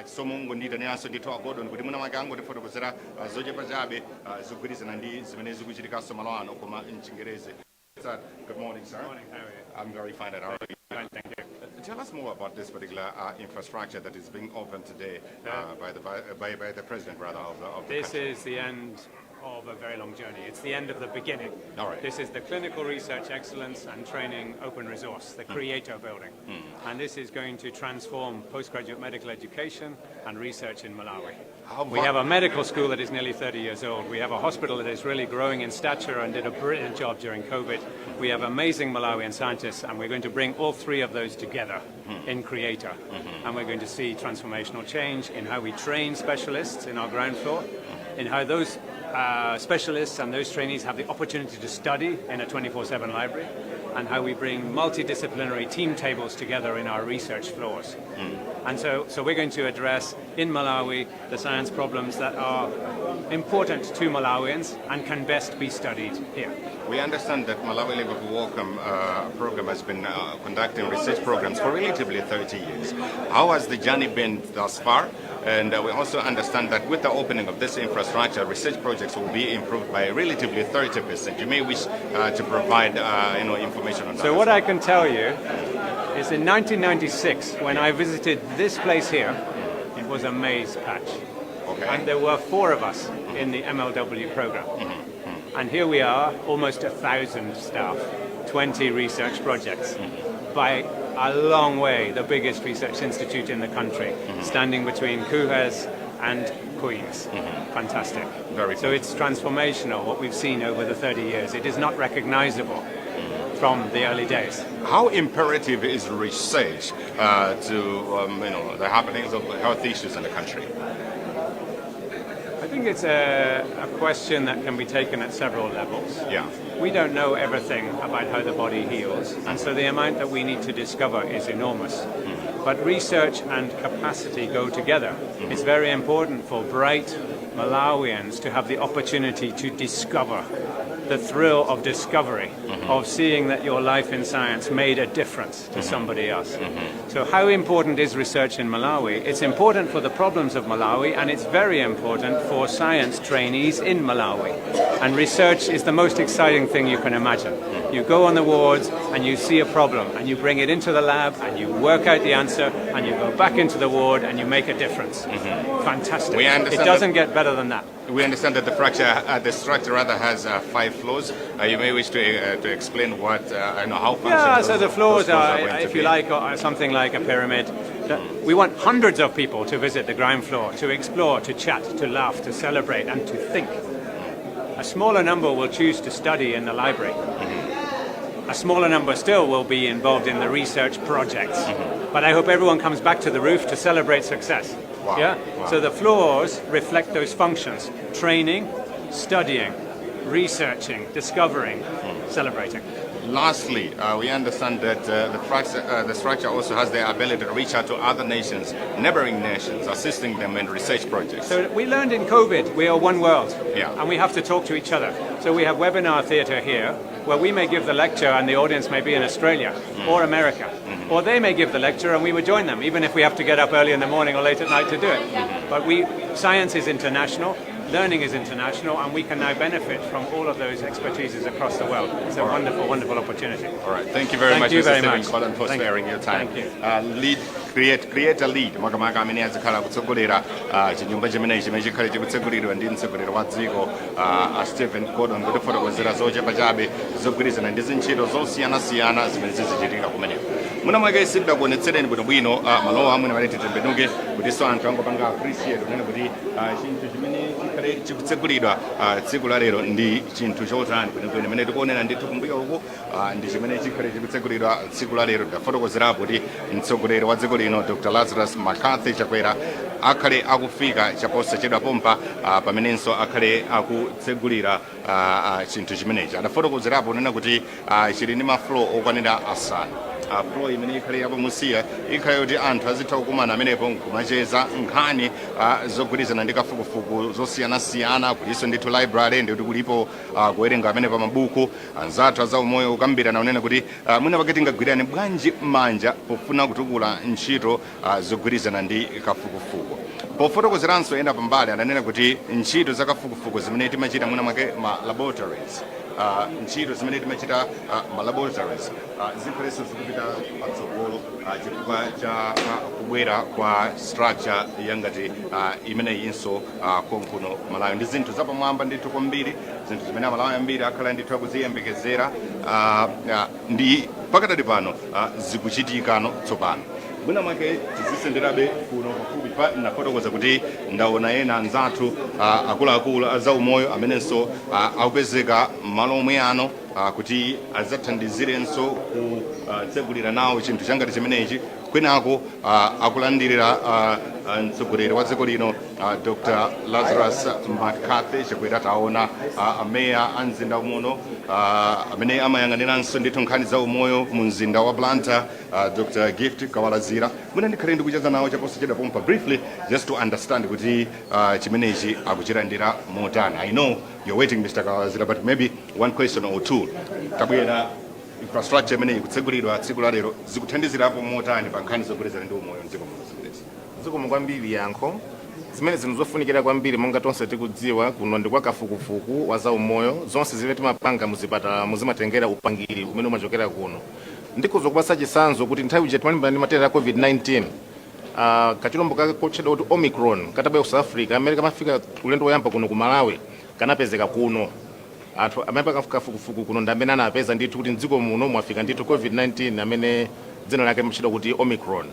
chisomo ngondiyitaniranso ndithu agodon kuti mwina mwake angotifotokozera zochepa chabe zogwirizana ndi zimene zikuchitikanso malo ano koma mchingerezi. Good morning, sir. Good morning, how are you? I'm very fine, how are you? Fine, thank you. Tell us more about this particular infrastructure that is being opened today by the president, rather, of the This country. is the end of a very long journey. It's the end of the beginning. All right. This is the Clinical Research Excellence and Training Open Resource, the Creator building. And this is going to transform postgraduate medical education and research in Malawi. We have a medical school that is nearly 30 years old. We have a hospital that is really growing in stature and did a brilliant job during COVID. We have amazing Malawian scientists, and we're going to bring all three of those together in Creator. And we're going to see transformational change in how we train specialists in our ground floor, in how those specialists and those trainees have the opportunity to study in a 24/7 library, and how we bring multidisciplinary team tables together in our research floors. And so we're going to address in Malawi the science problems that are important to Malawians and can best be studied here. We understand that Malawi Level of Welcome program has been conducting research programs for relatively 30 years. How has the journey been thus far? And we also understand that with the opening of this infrastructure, research projects will be improved by relatively 30%. You may wish to provide information on that. So what I can tell you is in 1996, when I visited this place here, it was a maize patch. Okay. And there were 4 of us in the MLW program. And here we are, almost 1,000 staff, 20 research projects. By a long way, the biggest research institute in the country, standing between Kuhes and Queens. Fantastic. Very so good. It's transformational, what we've seen over the 30 years. It is not recognizable from the early days. How imperative is research to the happenings of health issues in the country? I think it's a question that can be taken at several levels. Yeah. We don't know everything about how the body heals, and so the amount that we need to discover is enormous. But research and capacity go together. It's very important for bright Malawians to have the opportunity to discover the thrill of discovery, of seeing that your life in science made a difference to somebody else. So how important is research in Malawi? It's important for the problems of Malawi, and it's very important for science trainees in Malawi. And research is the most exciting thing you can imagine. You go on the wards and you see a problem and you bring it into the lab and you work out the answer and you go back into the ward and you make a difference. Fantastic. It doesn't get better than that. We understand that the structure rather has 5 floors. You may wish to explain what how functional. Yeah, so the floors are, going to if you be. like, something like a pyramid. We want hundreds of people to visit the ground floor, to explore, to chat, to laugh, to celebrate, and to think. A smaller number will choose to study in the library. A smaller number still will be involved in the research projects. But I hope everyone comes back to the roof to celebrate success. Wow. Yeah? Wow. So the floors reflect those functions: training, studying, researching, discovering, celebrating. Lastly, we understand that the structure also has the ability to reach out to other nations, neighboring nations, assisting them in research projects. So we learned in COVID, we are one world, Yeah. and we have to talk to each other. So we have webinar theatre here, where we may give the lecture and the audience may be in Australia or America. Or they may give the lecture and we would join them, even if we have to get up early in the morning or late at night to do it. But science is international, learning is international, and we can now benefit from all of those expertises across the world. It's a wonderful, wonderful opportunity. All right. Thank you very much, you Mr. very Stephen much. Collin, for sparing your time. Thank you. Create a lead. Makamaka amene azikhala kutsogolera chinyumba chimenechi chimene chikhale chikutsogoleredwa ndi mtsogoleri wa dziko Stephen Collin kuti fotokozera zochepa chabe zogwirizana ndi zintchito zosiyanasiyana zimene zichitika kumeneko. Muna mwake sibda kuonetsereni bwinobwino malowa amwene maleti tembenuke kutinso anthu angopanga appreciate kunena kuti chinthu chimene chikhale chikutsogoleredwa tsiku la lero ndi chinthu chotani kwenikweni imene tikuonera ndithu kumbuyo uku ndi chimene chikhale chikutsogoleredwa tsiku la lero. Tafotokozerapo kuti mtsogoleri wa dziko lino Dr. Lazarus Chakwera akhale akufika chaposachedwa pompa pamenenso akhale akutsegulira chinthu chimenechi. Adafotokozerapo kunena kuti chili ndi maflow okwanira asanu. Flow imene ikhale yapamusiya ikhale kuti anthu azitha kukumana amenepo nkumacheza nkhani zogwirizana ndi kafukufuku zosiyanasiyana, kuliso ndithu library ndikuti kulipo kuwerenga amenepo mabuku. Anzathu azaumoyo kukambirana unena kuti mwina pake tingagwirane bwanji m'manja pofuna kutukula ntchito zogwirizana ndi kafukufuku. pofotokozeranso ena pambali ananena kuti ntchito zakafukufuku zimene timachita mwina mwake ma laboratories ntchito zimene timachita ma laboratories zikhalenso zikupita patsogolo chifukwa cha kubwera kwa structure yangati imeneyinso konkuno Malawi ndi zinthu zapamwamba ndithu kwambiri zinthu zimene Amalawi ambiri akhala ndithu akuziyembekezera ndi pakatali pano zikuchitikano tsopano mwina mwake tizisenderabe kuno pafupi pa nafotokoza kuti ndaona ena anzathu akuluakulu a zaumoyo amenenso akupezeka malo omwe ano kuti adzathandizirenso kutsegulira nawo chinthu changati chimenechi kwenako akulandirira mtsogoleri wa dziko lino Dr. Lazarus McCarthy Chakwera taona ameya a mzinda muno amene amayang'aniranso ndithu nkhani za umoyo mu mzinda wa Blantyre Dr. Gift Kawalazira mwina ndikhale ndikucheza nawo chaposachedwa pompa briefly just to understand kuti chimenechi akuchirandira motani. I know you're waiting Mr. Kawalazira, but maybe one question or two. Tabwera infrastructure imene ikutsegulidwa tsiku la lero zikuthandizirapo motani pa nkhani zogwirizana ndi umoyo mdziko muno zimenezi. Zikomo kwambiri yankho zimene zinthu zofunikira kwambiri monga tonse tikudziwa kuno ndi kwa kafukufuku wa zaumoyo zonse zimene timapanga muzipatala muzimatengera upangiri umene umachokera kuno ndikuzo kupasa chisanzo kuti nthawi ija timalimbana ndi matenda a COVID-19 kachilombo kakotchedwa kuti Omicron katabwera ku South Africa amene kamafika ulendo woyamba kuno ku Malawi kanapezeka kuno anthu amene kafukufuku kuno ndi amene anapeza ndithu kuti mdziko muno mwafika ndithu COVID-19 amene dzina lake limachedwa kuti Omicron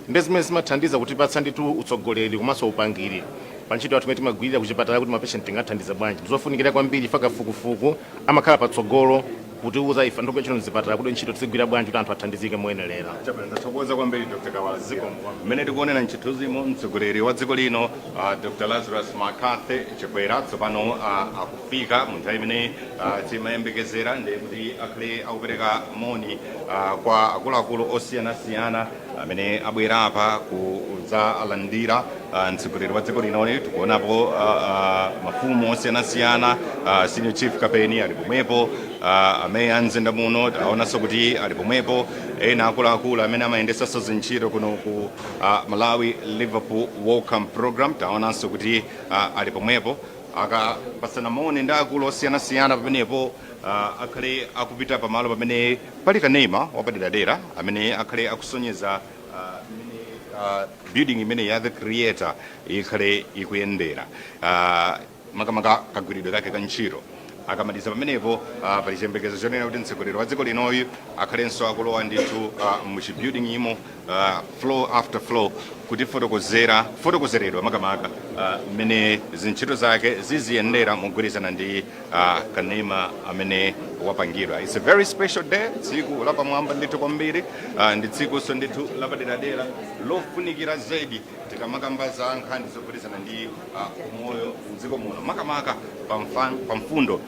ndi zimene zimathandiza kuti patsa ndithu utsogoleri komanso upangiri pa ntchito yathu imene timagwirira kuchipatala kuti mapatient angathandiza bwanji zofunikira kwambiri kafukufuku amakhala patsogolo kuti uza ifa ndokwe chino mzipatala kuti ntchito tsigwira bwanji kuti anthu athandizike moyenerera. Ndathokoza kwambiri Dr. Kawalazira mmene tikuonera ntchito zimo mtsogoleri wa dziko lino Dr. Lazarus McCarthy Chakwera tsopano akufika mu nthawi imene timayembekezera ndi kuti akhale akupereka moni kwa akuluakulu osiyanasiyana amene abwera apa kudzalandira mtsogoleri wa dziko linoli. Tikuonapo mafumu osiyanasiyana senior chief kapeni ali pomwepo ameya mzinda muno taonanso kuti ali pomwepo ena akuluakulu amene amayendesanso zintchito kuno ku Malawi Liverpool Welcome Program taonanso kuti ali pomwepo akapasana moni ndi akulu osiyanasiyana pamenepo akhale akupita pamalo pamene pali kanema wapaderadera amene akhale akusonyeza building imene ya the creator ikhale ikuyendera makamaka kagwiridwe kake ka ntchito akamaliza pamenepo pali chiyembekezo chonena kuti mtsogoleri wa dziko linoyu akhalenso akulowa ndithu mu chibuilding imo floor after floor kuti fotokozeredwa makamaka mmene zintchito zake ziziyendera mogwirizana ndi kanema amene wapangidwa. It's a very special day, tsiku lapamwamba ndithu kwambiri ndi tsikunso ndithu lapaderadera lofunikira zaidi tikamakamba za nkhani zogwirizana ndi umoyo mdziko muno makamaka pa mfundo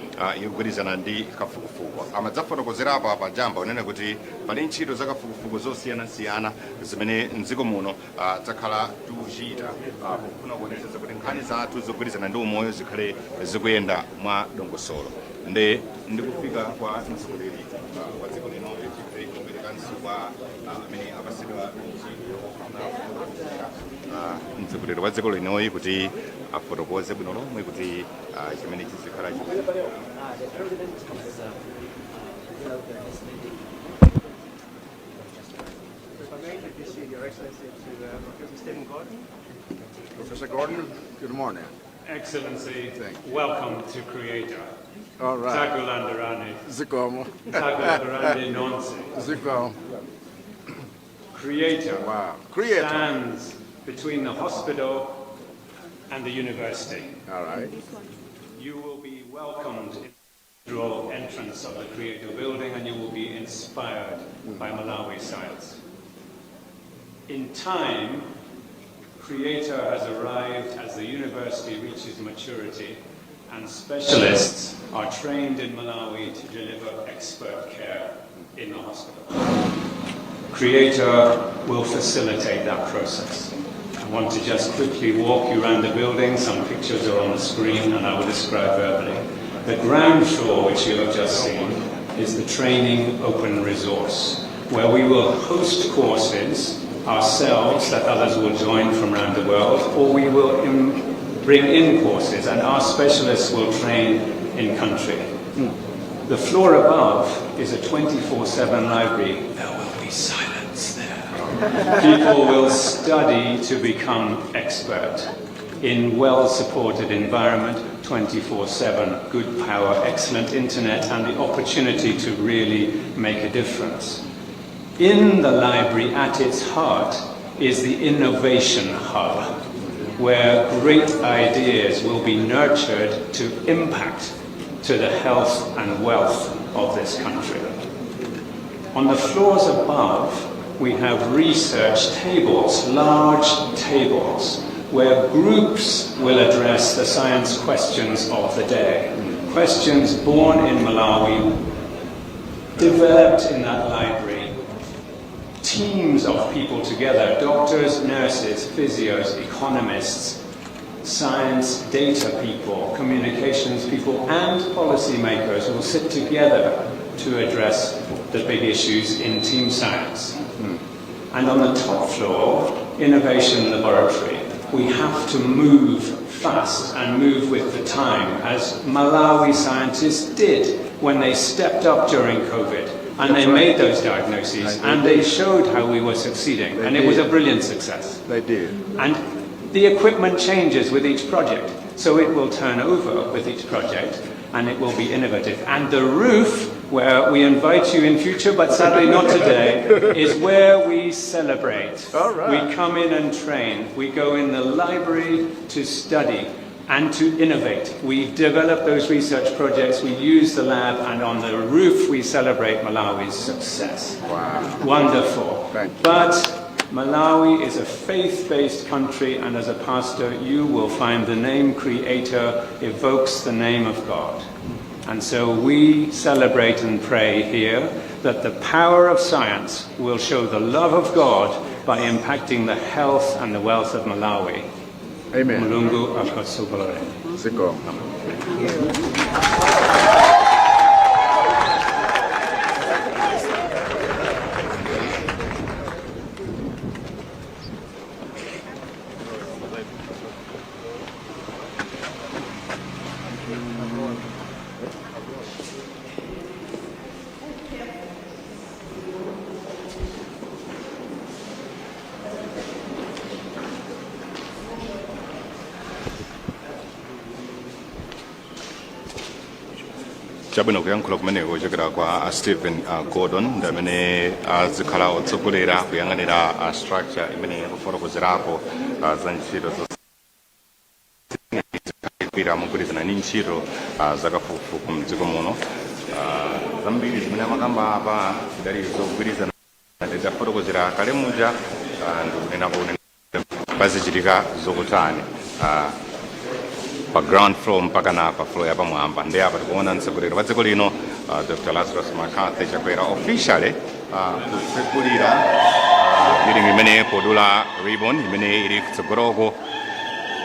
yogwirizana ndi kafukufuku. Amadzafotokozerapo apa jamba unene kuti pali ntchito za kafukufuku zosiyanasiyana zimene mdziko muno takhala tikuchita pofuna kuonetsetsa kuti nkhani zathu zogwirizana ndi umoyo zikhale zikuyenda mwa dongosolo. Ndikufika kwa mtsogoleri wa dziko lino kuperekanso kwa amene apasidwa mtsogoleri wa dziko linoyi kuti afotokoze bwino lomwe kuti chimene chizikhala Professor Gordon, good morning. Excellency, welcome to Creator. All right. Takulandarani. Zikomo. Takulandarani nonse. Zikomo. Creator. Wow. Creator stands between the hospital and the university. All right. You will be welcomed in the dual entrance of the Creator building and you will be inspired by Malawi science. In time, Creator has arrived as the university reaches maturity and specialists are trained in Malawi to deliver expert care in the hospital. Creator will facilitate that process. I want to just quickly walk you around the building. Some pictures are on the screen and I will describe verbally. The ground floor, which you have just seen, is the training open resource, where we will host courses ourselves that others will join from around the world, or we will bring in courses and our specialists will train in country. The floor above is a 24/7 library. There will be silence there. People will study to become expert in well-supported environment, 24/7, good power, excellent internet, and the opportunity to really make a difference. In the library, at its heart, is the innovation hub, where great ideas will be nurtured to impact to the health and wealth of this country. On the floors above, we have research tables, large tables, where groups will address the science questions of the day. Questions born in Malawi, developed in that library, teams of people together, doctors, nurses, physios, economists, science, data people, communications people, and policymakers will sit together to address the big issues in team science. And on the top floor, innovation laboratory. We have to move fast and move with the time, as Malawi scientists did when they stepped up during COVID. And they made those diagnoses, and they showed how we were succeeding, and it was a brilliant success. They did. And the equipment changes with each project, so it will turn over with each project, and it will be innovative. And the roof, where we invite you in future, but sadly not today, is where we celebrate. All right. We come in and train. We go in the library to study and to innovate. We develop those research projects, we use the lab, and on the roof we celebrate Malawi's success. Wow. Wonderful. Thank you. But Malawi is a faith-based country, and as a pastor, you will find the name Creator evokes the name of God. And so we celebrate and pray here that the power of science will show the love of God by impacting the health and the wealth of Malawi. Amen. Mulungu akasubulare. Ziko. chabwino kuyankhula kumeneko kuchokera kwa Stephen Gordon ndamene azikhala otsogolera kuyang'anira structure imene yakufotokozerako za ntchito zokwira mugwirizana ndi ntchito zakafukufuku mdziko muno. Zambiri zimene amakamba apa zidali zogwirizana ndidafotokozera kale muja ndikunena pazichitika zokutani pa ground floor mpaka na pa floor yapamwamba. Ndi apa tikuona mtsogoleri wa dziko lino Dr. Lazarus Chakwera officially kutsekulira meeting imene podula ribbon imene ili kutsogoloko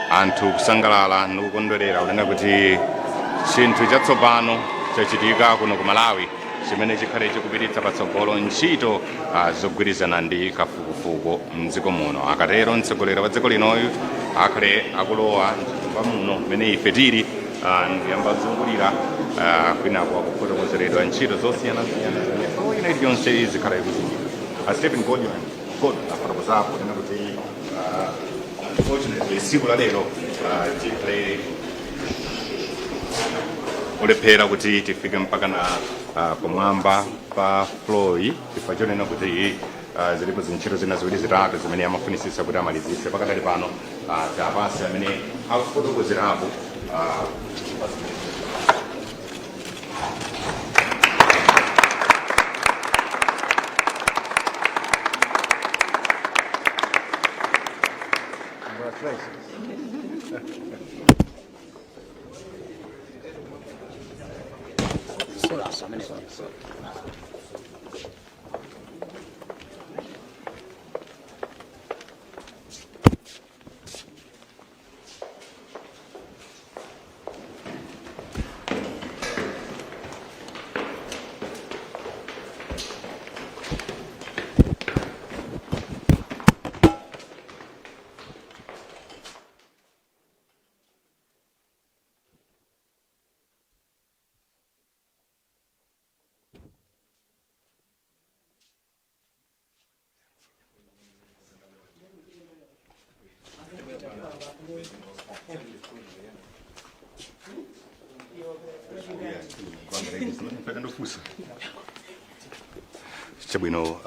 anthu kusangalala ndikukondwerera kunena kuti chinthu chatsopano chachitika kuno ku Malawi chimene chikhale chikupititsa patsogolo ntchito zogwirizana ndi kafukufuku mdziko muno. Akatero mtsogoleri wa dziko linoyu akhale akulowa mchipinda muno mmene ife tili ndiyamba zungulira kwinako akufotokozeredwa ntchito zosiyanasiyana ina iliyonse izikhala ikuchitika. Stephen Gordon afotokozapo kunena kuti unfortunately tsiku la lero tikhale kulephera kuti tifike mpaka na pamwamba pa floor chifukwa chonena kuti zilipo zintchito zina ziwiri zitatu zimene amafunisisa kuti amalizise pakadali pano tapasi amene akufotokozerapo Chabwino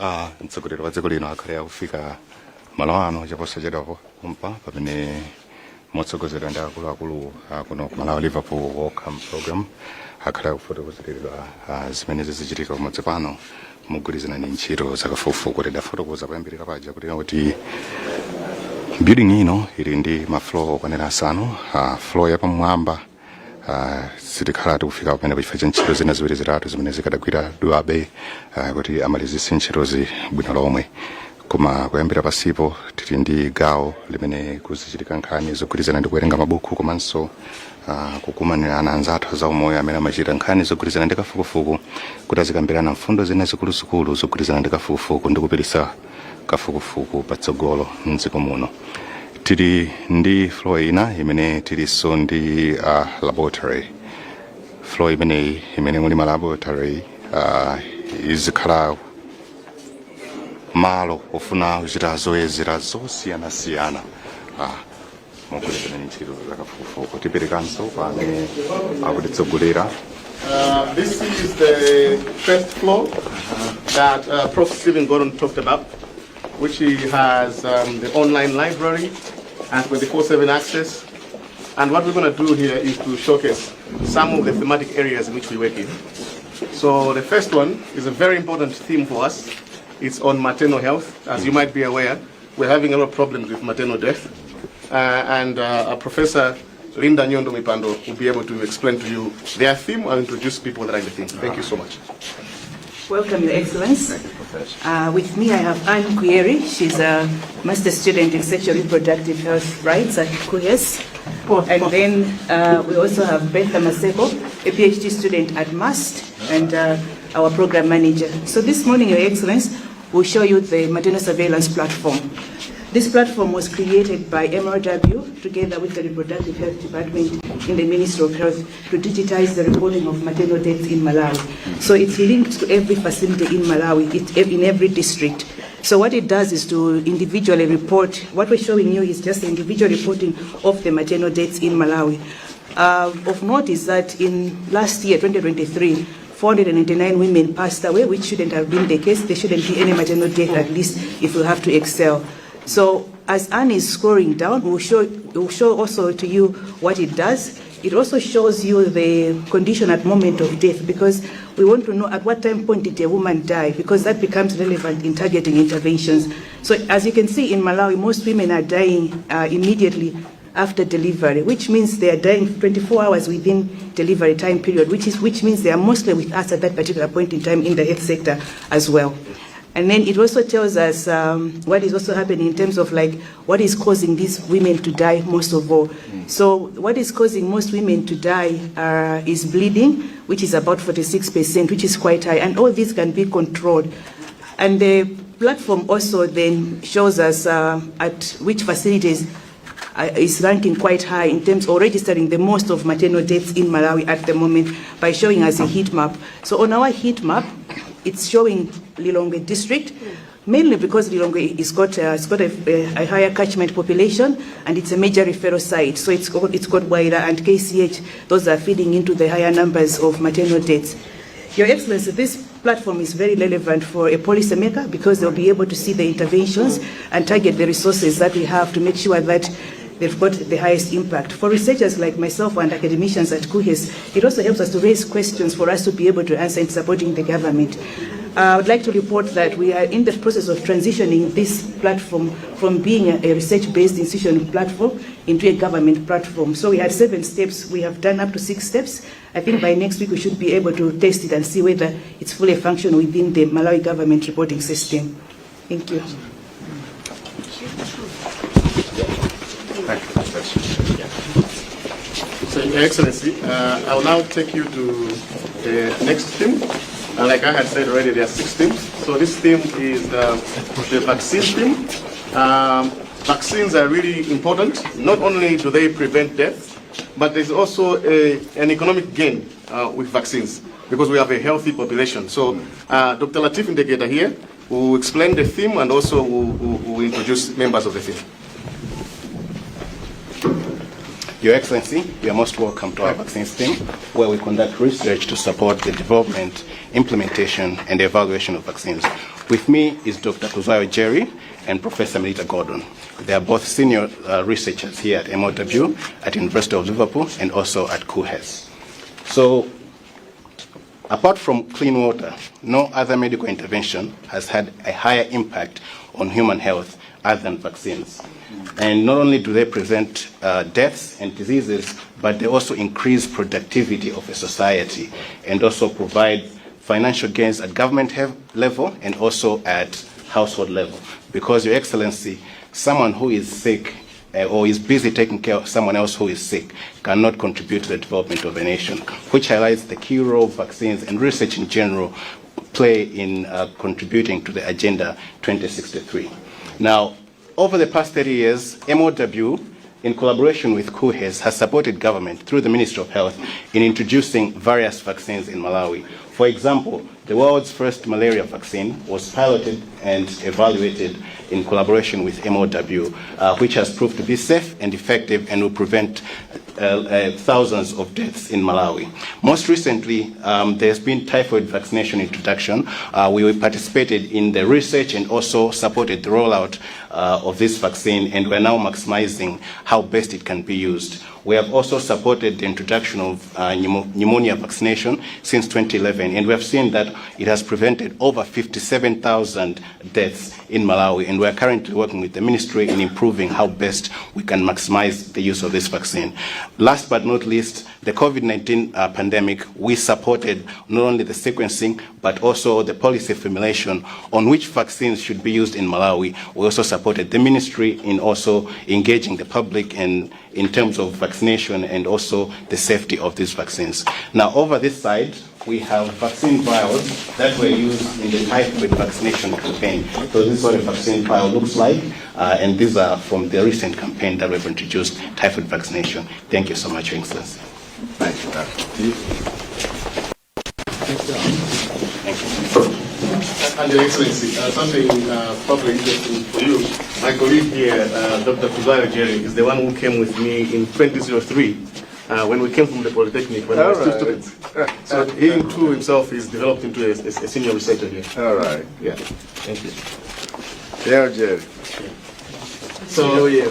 mtsogoleri wa dziko lino akhale akufika malo ano chaposachedwapo kumpa pamene motsogozedwa ndi akuluakulu kuno ku Malawi Liverpool Welcome Program akhale akufotokozeredwa zimene zichitika kumodzi pano mogwirizana ndi ntchito zakafukufuku kuti dafotokoza kuyambirira paja kuti building ino ili ndi mafloor okwanira asanu. Floor yapamwamba sitikhala tikufika pamene pachifukwa cha ntchito zina ziwiri zitatu zimene zikadagwira dwabe kuti amalizise ntchitozi bwino lomwe, koma kuyambira pasipo tili ndi gawo limene kuzichitika nkhani zogwirizana ndi kuwerenga mabuku komanso kukumanira ana anzathu za umoyo amene amachita nkhani zogwirizana ndi kafukufuku kuti azikambirana mfundo zina zikuluzikulu zogwirizana ndi kafukufuku ndi kupititsa kafukufuku patsogolo mdziko muno. Tili ndi floor ina imene tilinso ndi laboratory. Floor imene muli malaboratory izikhala malo ofuna kuchita zoyezera zosiyanasiyana mogwirizana ndi ntchito zakafukufuku. Tiperekanso pamene akutitsogolera. This is the first floor that Prof. Stephen Gordon talked about, which has the online library and 24/7 access. And what we're going to do here is to showcase some of the thematic areas in which we work in. So the first one is a very important theme for us. It's on maternal health. As you might be aware, we're having a lot of problems with maternal death. And Professor Linda Nyondo Mipando will be able to explain to you their theme and introduce people that are in the theme. Thank you so much. Welcome, Your Excellence. With me, I have Anne Kuyeri. She's a master student in sexual reproductive health rights at KUYES. And then we also have Bertha Maseko, a PhD student at MAST, and our program manager. So this morning, Your Excellence, we'll show you the maternal surveillance platform. This platform was created by MRW together with the Reproductive Health Department in the Ministry of Health to digitize the reporting of maternal deaths in Malawi. So it's linked to every facility in Malawi, in every district. So what it does is to individually report. What we're showing you is just the individual reporting of the maternal deaths in Malawi. Of note is that in last year, 2023, 499 women passed away, which shouldn't have been the case. There shouldn't be any maternal death, at least if we have to excel. So as Anne is scrolling down, we'll show also to you what it does. It also shows you the condition at moment of death, because we want to know at what time point did a woman die, because that becomes relevant in targeting interventions. So as you can see in Malawi, most women are dying immediately after delivery, which means they are dying 24 hours within delivery time period, which means they are mostly with us at that particular point in time in the health sector as well. And then it also tells us what is also happening in terms of like what is causing these women to die most of all. So what is causing most women to die is bleeding, which is about 46%, which is quite high. And all these can be controlled. And the platform also then shows us at which facilities is ranking quite high in terms of registering the most of maternal deaths in Malawi at the moment by showing us a heat map. So on our heat map, it's showing Lilongwe district, mainly because Lilongwe has got a higher catchment population and it's a major referral site. So it's got Waira and KCH. Those are feeding into the higher numbers of maternal deaths. Your Excellency, this platform is very relevant for a policymaker because they'll be able to see the interventions and target the resources that we have to make sure that they've got the highest impact. For researchers like myself and academicians at KUYES, it also helps us to raise questions for us to be able to answer in supporting the government. I would like to report that we are in the process of transitioning this platform from being a research-based institution platform into a government platform. So we had 7 steps. We have done up to 6 steps. I think by next week we should be able to test it and see whether it's fully functional within the Malawi government reporting system. Thank you. So, Your Excellency, I will now take you to the next theme. And like I had said already, there are 6 themes. So this theme is the vaccine theme. Vaccines are really important. Not only do they prevent death, but there's also an economic gain with vaccines because we have a healthy population. So Dr. Latif Indegeda here will explain the theme and also will introduce members of the theme. Your Excellency, you are most welcome to our vaccines team, where we conduct research to support the development, implementation, and evaluation of vaccines. With me is Dr. Kuzayo Jerry and Professor Melita Gordon. They are both senior researchers here at MOW, at University of Liverpool, and also at CUHES. So, apart from clean water, no other medical intervention has had a higher impact on human health other than vaccines. And not only do they prevent deaths and diseases, but they also increase productivity of a society and also provide financial gains at government level and also at household level. Because, Your Excellency, someone who is sick or is busy taking care of someone else who is sick cannot contribute to the development of a nation, which highlights the key role vaccines and research in general play in contributing to the Agenda 2063. Now, over the past 30 years, MOW, in collaboration with CUHES, has supported government through the Ministry of Health in introducing various vaccines in Malawi. For example, the world's first malaria vaccine was piloted and evaluated in collaboration with MOW, which has proved to be safe and effective and will prevent thousands of deaths in Malawi. Most recently, there's been typhoid vaccination introduction. We participated in the research and also supported the rollout of this vaccine, and we're now maximizing how best it can be used. We have also supported the introduction of pneumonia vaccination since 2011, and we have seen that it has prevented over 57,000 deaths in Malawi, and we are currently working with the ministry in improving how best we can maximize the use of this vaccine. Last but not least, the COVID-19 pandemic, we supported not only the sequencing, but also the policy formulation on which vaccines should be used in Malawi. We also supported the ministry in also engaging the public in terms of vaccination and also the safety of these vaccines. Now, over this side, we have vaccine vials that were used in the typhoid vaccination campaign. So this is what a vaccine vial looks like, and these are from the recent campaign that we've introduced, typhoid vaccination. Thank you so much, Your Excellency. Thank you, Dr. And Your Excellency, something probably interesting for you. My colleague here, Dr. Kuzayo Jerry, is the one who came with me in 2003 when we came from the Polytechnic when we were still students. So he too himself is developed into a senior researcher here. All right. Yeah. Thank you. Yeah, Jerry. So yeah,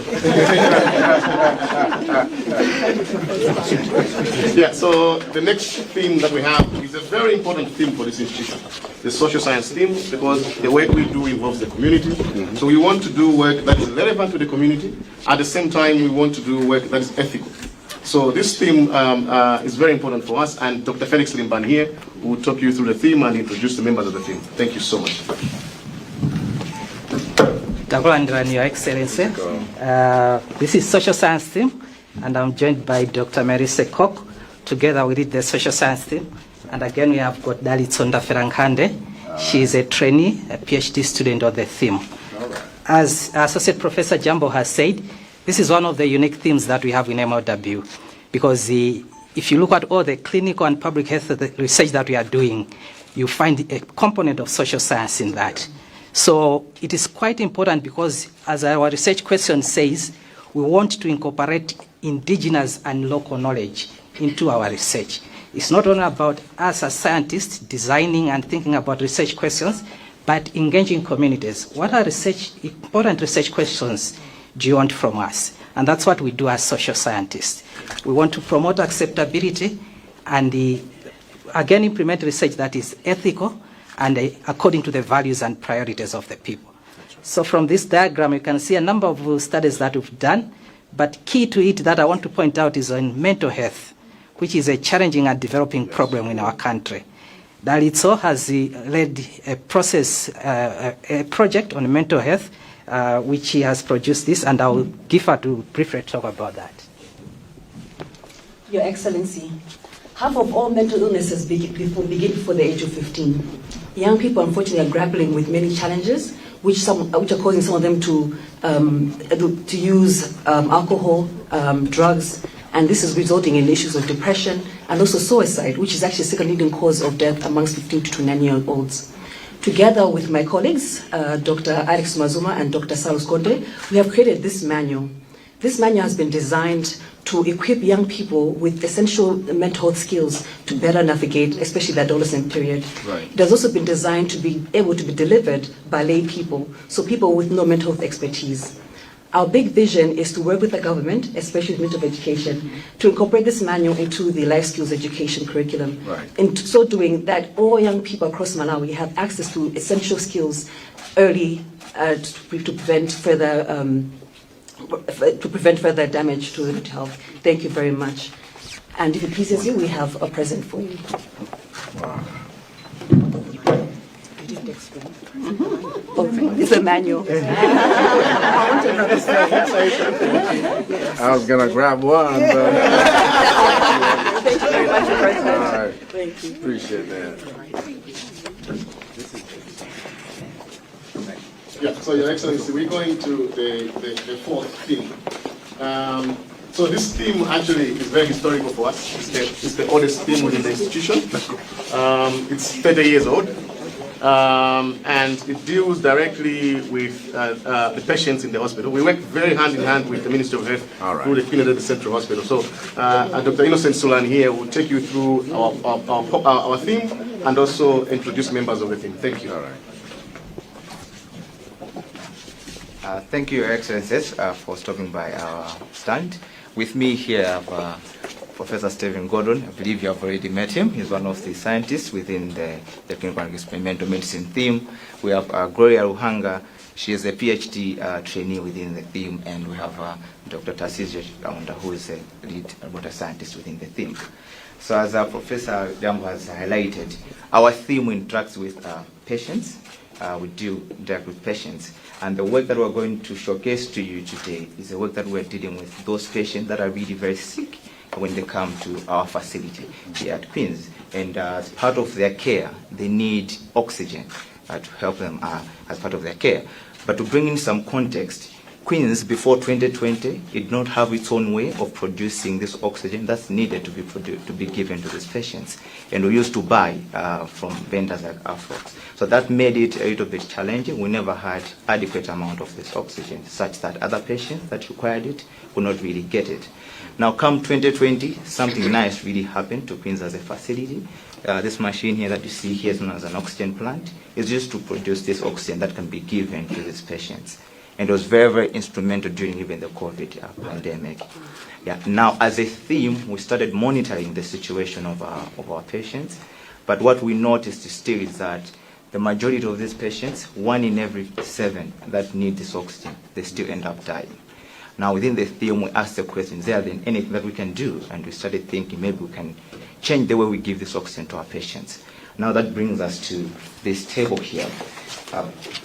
so the next theme that we have is a very important theme for this institution, the social science theme, because the work we do involves the community. So we want to do work that is relevant to the community. At the same time, we want to do work that is ethical. So this theme is very important for us, and Dr. Felix Limban here will talk you through the theme and introduce the members of the theme. Thank you so much. Your Excellency, this is social science team, and I'm joined by Dr. Mary Sekok. Together we did the social science team, and again we have got Dali Tsonda Ferrankande. She is a trainee, a PhD student of the theme. As Associate Professor Jambo has said, this is one of the unique themes that we have in MOW, because if you look at all the clinical and public health research that we are doing, you find a component of social science in that. So it is quite important because, as our research question says, we want to incorporate indigenous and local knowledge into our research. It's not only about us as scientists designing and thinking about research questions, but engaging communities. What are important research questions do you want from us? And that's what we do as social scientists. We want to promote acceptability and again implement research that is ethical and according to the values and priorities of the people. So from this diagram, you can see a number of studies that we've done, but key to it that I want to point out is on mental health, which is a challenging and developing problem in our country. Dalitso has led a project on mental health, which he has produced this, and I will give her to briefly talk about that. Your Excellency, half of all mental illnesses begin before the age of 15. Young people, unfortunately, are grappling with many challenges, which are causing some of them to use alcohol, drugs, and this is resulting in issues of depression and also suicide, which is actually the second leading cause of death amongst 15 to 29-year-olds. Together with my colleagues, Dr. Alex Mazuma and Dr. Salus Konde, we have created this manual. This manual has been designed to equip young people with essential mental health skills to better navigate, especially the adolescent period. Right. It has also been designed to be able to be delivered by lay people, so people with no mental health expertise. Our big vision is to work with the government, especially the Ministry of Education, to incorporate this manual into the life skills education curriculum. Right. In so doing, that all young people across Malawi have access to essential skills early to prevent further damage to mental health. Thank you very much. And if it pleases you, we have a present for you. Wow. It's a manual. I was gonna grab one, but Thank you very much for your all right. Thank you. Appreciate that. Yeah, so Your Excellency, we're going to the fourth theme. So this theme actually is very historical for us. It's the oldest theme within the institution. It's 30 years old. And it deals directly with the patients in the hospital. We work very hand in hand with the Ministry of Health through the Queen Elizabeth Central Hospital. So Dr. Innocent Sulan here will take you through our theme and also introduce members of the team. Thank you. All right. Thank you, Your Excellencies, for stopping by our stand. With me here, I have Professor Stephen Gordon. I believe you have already met him. He's one of the scientists within the clinical and experimental medicine theme. We have Gloria Ruhanga. She is a PhD trainee within the theme, and we have Dr. Tarcísio Kaunda, who is a lead water scientist within the theme. So as Professor Jambo has highlighted, our theme interacts with patients. We deal direct with patients. And the work that we're going to showcase to you today is the work that we're dealing with those patients that are really very sick when they come to our facility here at Queen's. And as part of their care, they need oxygen to help them as part of their care. But to bring in some context, Queen's before 2020 did not have its own way of producing this oxygen that's needed to be given to these patients. And we used to buy from vendors like Afrox. So that made it a little bit challenging. We never had adequate amount of this oxygen such that other patients that required it would not really get it. Now come 2020, something nice really happened to Queen's as a facility. This machine here that you see here is known as an oxygen plant. It's used to produce this oxygen that can be given to these patients. And it was very, very instrumental during even the COVID pandemic. Yeah. Now, as a theme, we started monitoring the situation of our patients. But what we noticed still is that the majority of these patients, 1 in every 7 that need this oxygen, they still end up dying. Now, within the theme, we asked the question, is there then anything that we can do? And we started thinking maybe we can change the way we give this oxygen to our patients. Now, that brings us to this table here.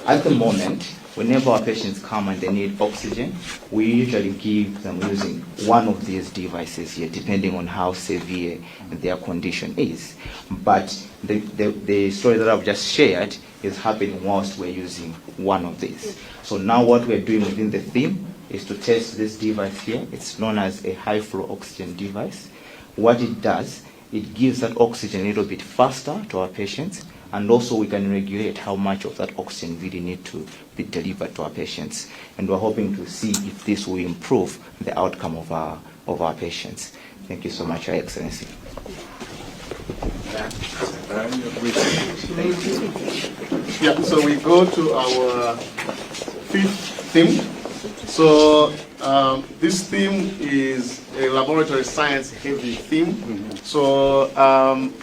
At the moment, whenever our patients come and they need oxygen, we usually give them using one of these devices here, depending on how severe their condition is. But the story that I've just shared is happening whilst we're using one of these. So now what we're doing within the theme is to test this device here. It's known as a high flow oxygen device. What it does, it gives that oxygen a little bit faster to our patients, and also we can regulate how much of that oxygen really need to be delivered to our patients. And we're hoping to see if this will improve the outcome of our patients. Thank you so much, Your Excellency. Yeah, so we go to our fifth theme. So this theme is a laboratory science heavy theme. So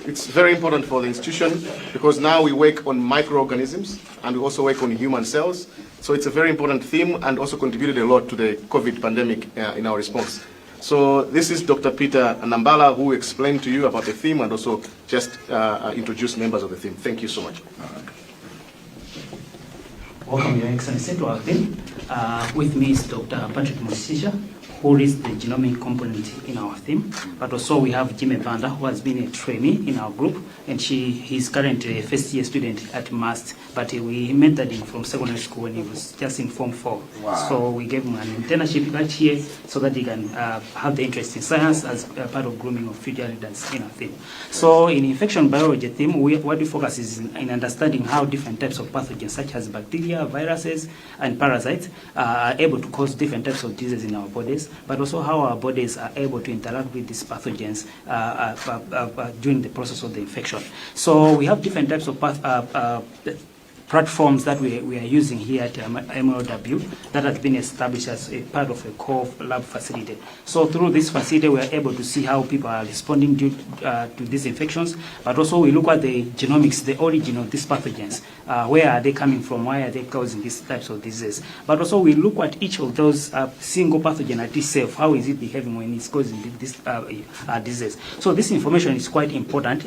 it's very important for the institution because now we work on microorganisms and we also work on human cells. So it's a very important theme and also contributed a lot to the COVID pandemic in our response. So this is Dr. Peter Nambala who will explain to you about the theme and also just introduce members of the theme. Thank you so much. Welcome, Your Excellency, to our theme. With me is Dr. Patrick Musija, who is the genomic component in our theme. But also we have Jimmy Vanda, who has been a trainee in our group, and he's currently a first year student at MAST, but we mentored him from secondary school when he was just in Form 4. Wow. So we gave him an internship right here so that he can have the interest in science as part of grooming of future leaders in our theme. So in infection biology theme, what we focus is in understanding how different types of pathogens such as bacteria, viruses, and parasites are able to cause different types of diseases in our bodies, but also how our bodies are able to interact with these pathogens during the process of the infection. So we have different types of platforms that we are using here at MLW that has been established as a part of a core lab facility. So through this facility, we are able to see how people are responding to these infections, but also we look at the genomics, the origin of these pathogens. Where are they coming from? Why are they causing these types of diseases? But also we look at each of those single pathogen at itself. How is it behaving when it's causing this disease? So this information is quite important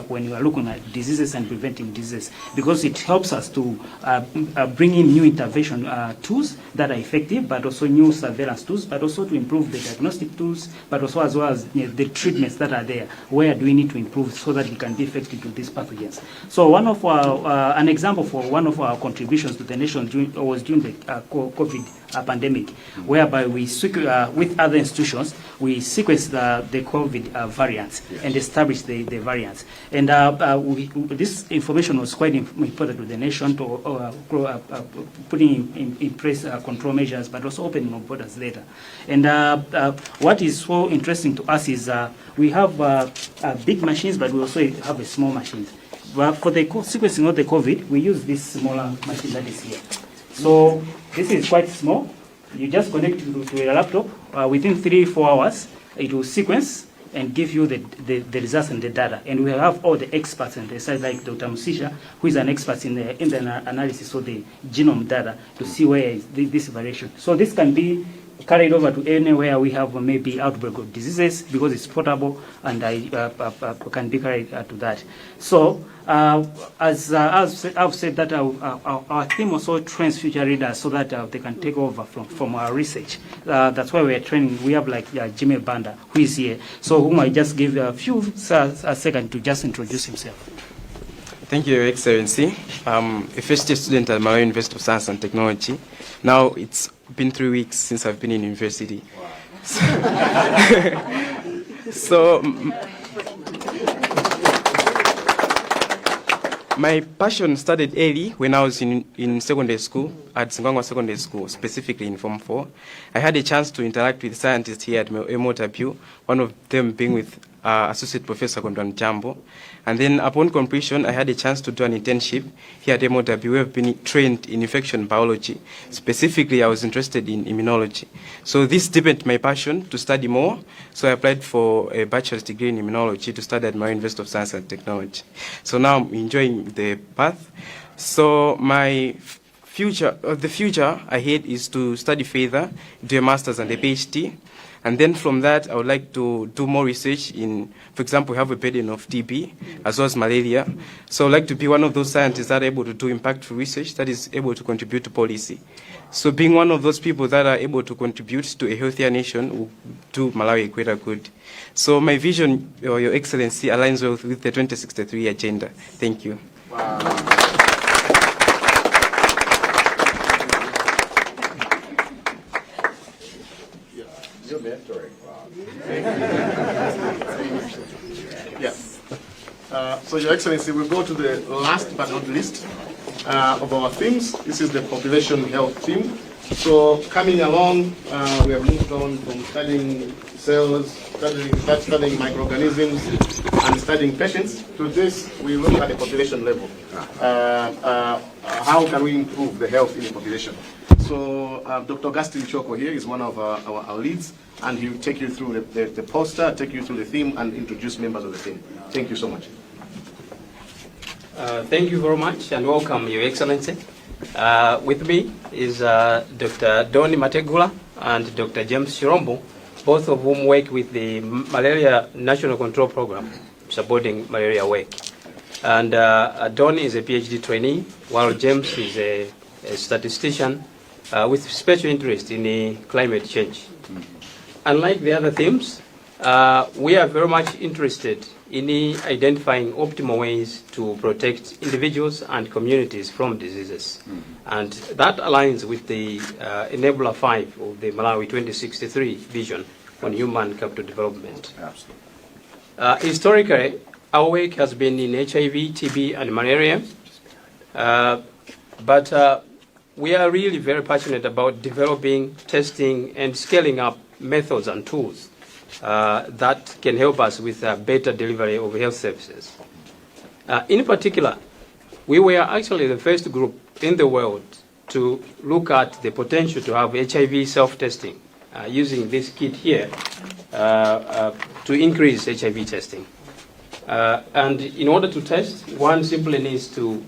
when you are looking at diseases and preventing diseases, because it helps us to bring in new intervention tools that are effective, but also new surveillance tools, but also to improve the diagnostic tools, but also as well as the treatments that are there. Where do we need to improve so that we can be effective to these pathogens? So one of our, an example for one of our contributions to the nation was during the COVID pandemic, whereby we, with other institutions, we sequenced the COVID variants and established the variants. And this information was quite important to the nation to putting in place control measures, but also opening of borders later. And what is so interesting to us is we have big machines, but we also have a small machines. But for the sequencing of the COVID, we use this smaller machine that is here. So this is quite small. You just connect it to a laptop. Within 3-4 hours, it will sequence and give you the results and the data. And we have all the experts on the side, like Dr. Musisha, who is an expert in the analysis of the genome data to see where is this variation. So this can be carried over to anywhere we have maybe outbreak of diseases, because it's portable and can be carried to that. So as I've said that our team also trains future leaders so that they can take over from our research. That's why we're training. We have like Jimmy Banda, who is here, so whom I just give a few seconds to just introduce himself. Thank you, Your Excellency. I'm a first-year student at Malawi University of Science and Technology. Now it's been 3 weeks since I've been in university. Wow. So my passion started early when I was in secondary school, at Singangwa Secondary School, specifically in Form 4. I had a chance to interact with scientists here at MOW, one of them being with Associate Professor Gondwan Jambo. And then upon completion, I had a chance to do an internship here at MOW. We have been trained in infection biology. Specifically, I was interested in immunology. So this deepened my passion to study more. So I applied for a bachelor's degree in immunology to study at Malawi University of Science and Technology. So now I'm enjoying the path. So my the future ahead is to study further, do a master's and a PhD. And then from that, I would like to do more research in, for example, we have a burden of TB as well as malaria. So I would like to be one of those scientists that are able to do impactful research that is able to contribute to policy. So being one of those people that are able to contribute to a healthier nation will do Malawi a greater good. So my vision, Your Excellency, aligns well with the 2063 agenda. Thank you. Wow. You're mentoring. Yes. So, Your Excellency, we'll go to the last but not least of our themes. This is the population health theme. So, coming along, we have moved on from studying cells, studying microorganisms, and studying patients. To this, we look at the population level. How can we improve the health in the population? So Dr. Augustine Choko here is one of our leads, and he'll take you through the poster, take you through the theme, and introduce members of the team. Thank you so much. Thank you very much, and welcome, Your Excellency. With me is Dr. Doni Mategula and Dr. James Chirombo, both of whom work with the Malaria National Control Program, supporting malaria work. And Doni is a PhD trainee, while James is a statistician with special interest in climate change. unlike the other themes, we are very much interested in identifying optimal ways to protect individuals and communities from diseases. And that aligns with the Enabler 5 of the Malawi 2063 vision on human capital development. Absolutely. Historically, our work has been in HIV, TB, and malaria, but we are really very passionate about developing, testing, and scaling up methods and tools that can help us with better delivery of health services. In particular, we were actually the first group in the world to look at the potential to have HIV self-testing using this kit here to increase HIV testing. And in order to test, one simply needs to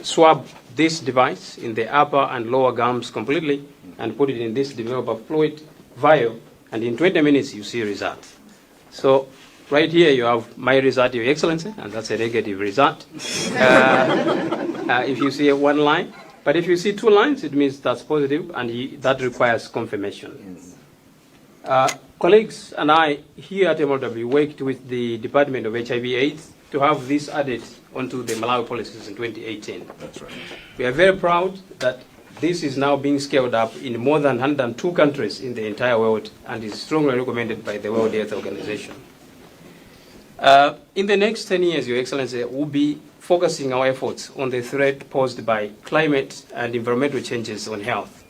swab this device in the upper and lower gums completely and put it in this developer fluid vial, and in 20 minutes you see results. So right here you have my result, Your Excellency, and that's a negative result. If you see one line, but if you see 2 lines, it means that's positive, and that requires confirmation. Colleagues and I here at MLW worked with the Department of HIV/AIDS to have this added onto the Malawi policies in 2018. That's right. We are very proud that this is now being scaled up in more than 102 countries in the entire world and is strongly recommended by the World Health Organization. In the next 10 years, Your Excellency, we'll be focusing our efforts on the threat posed by climate and environmental changes on health.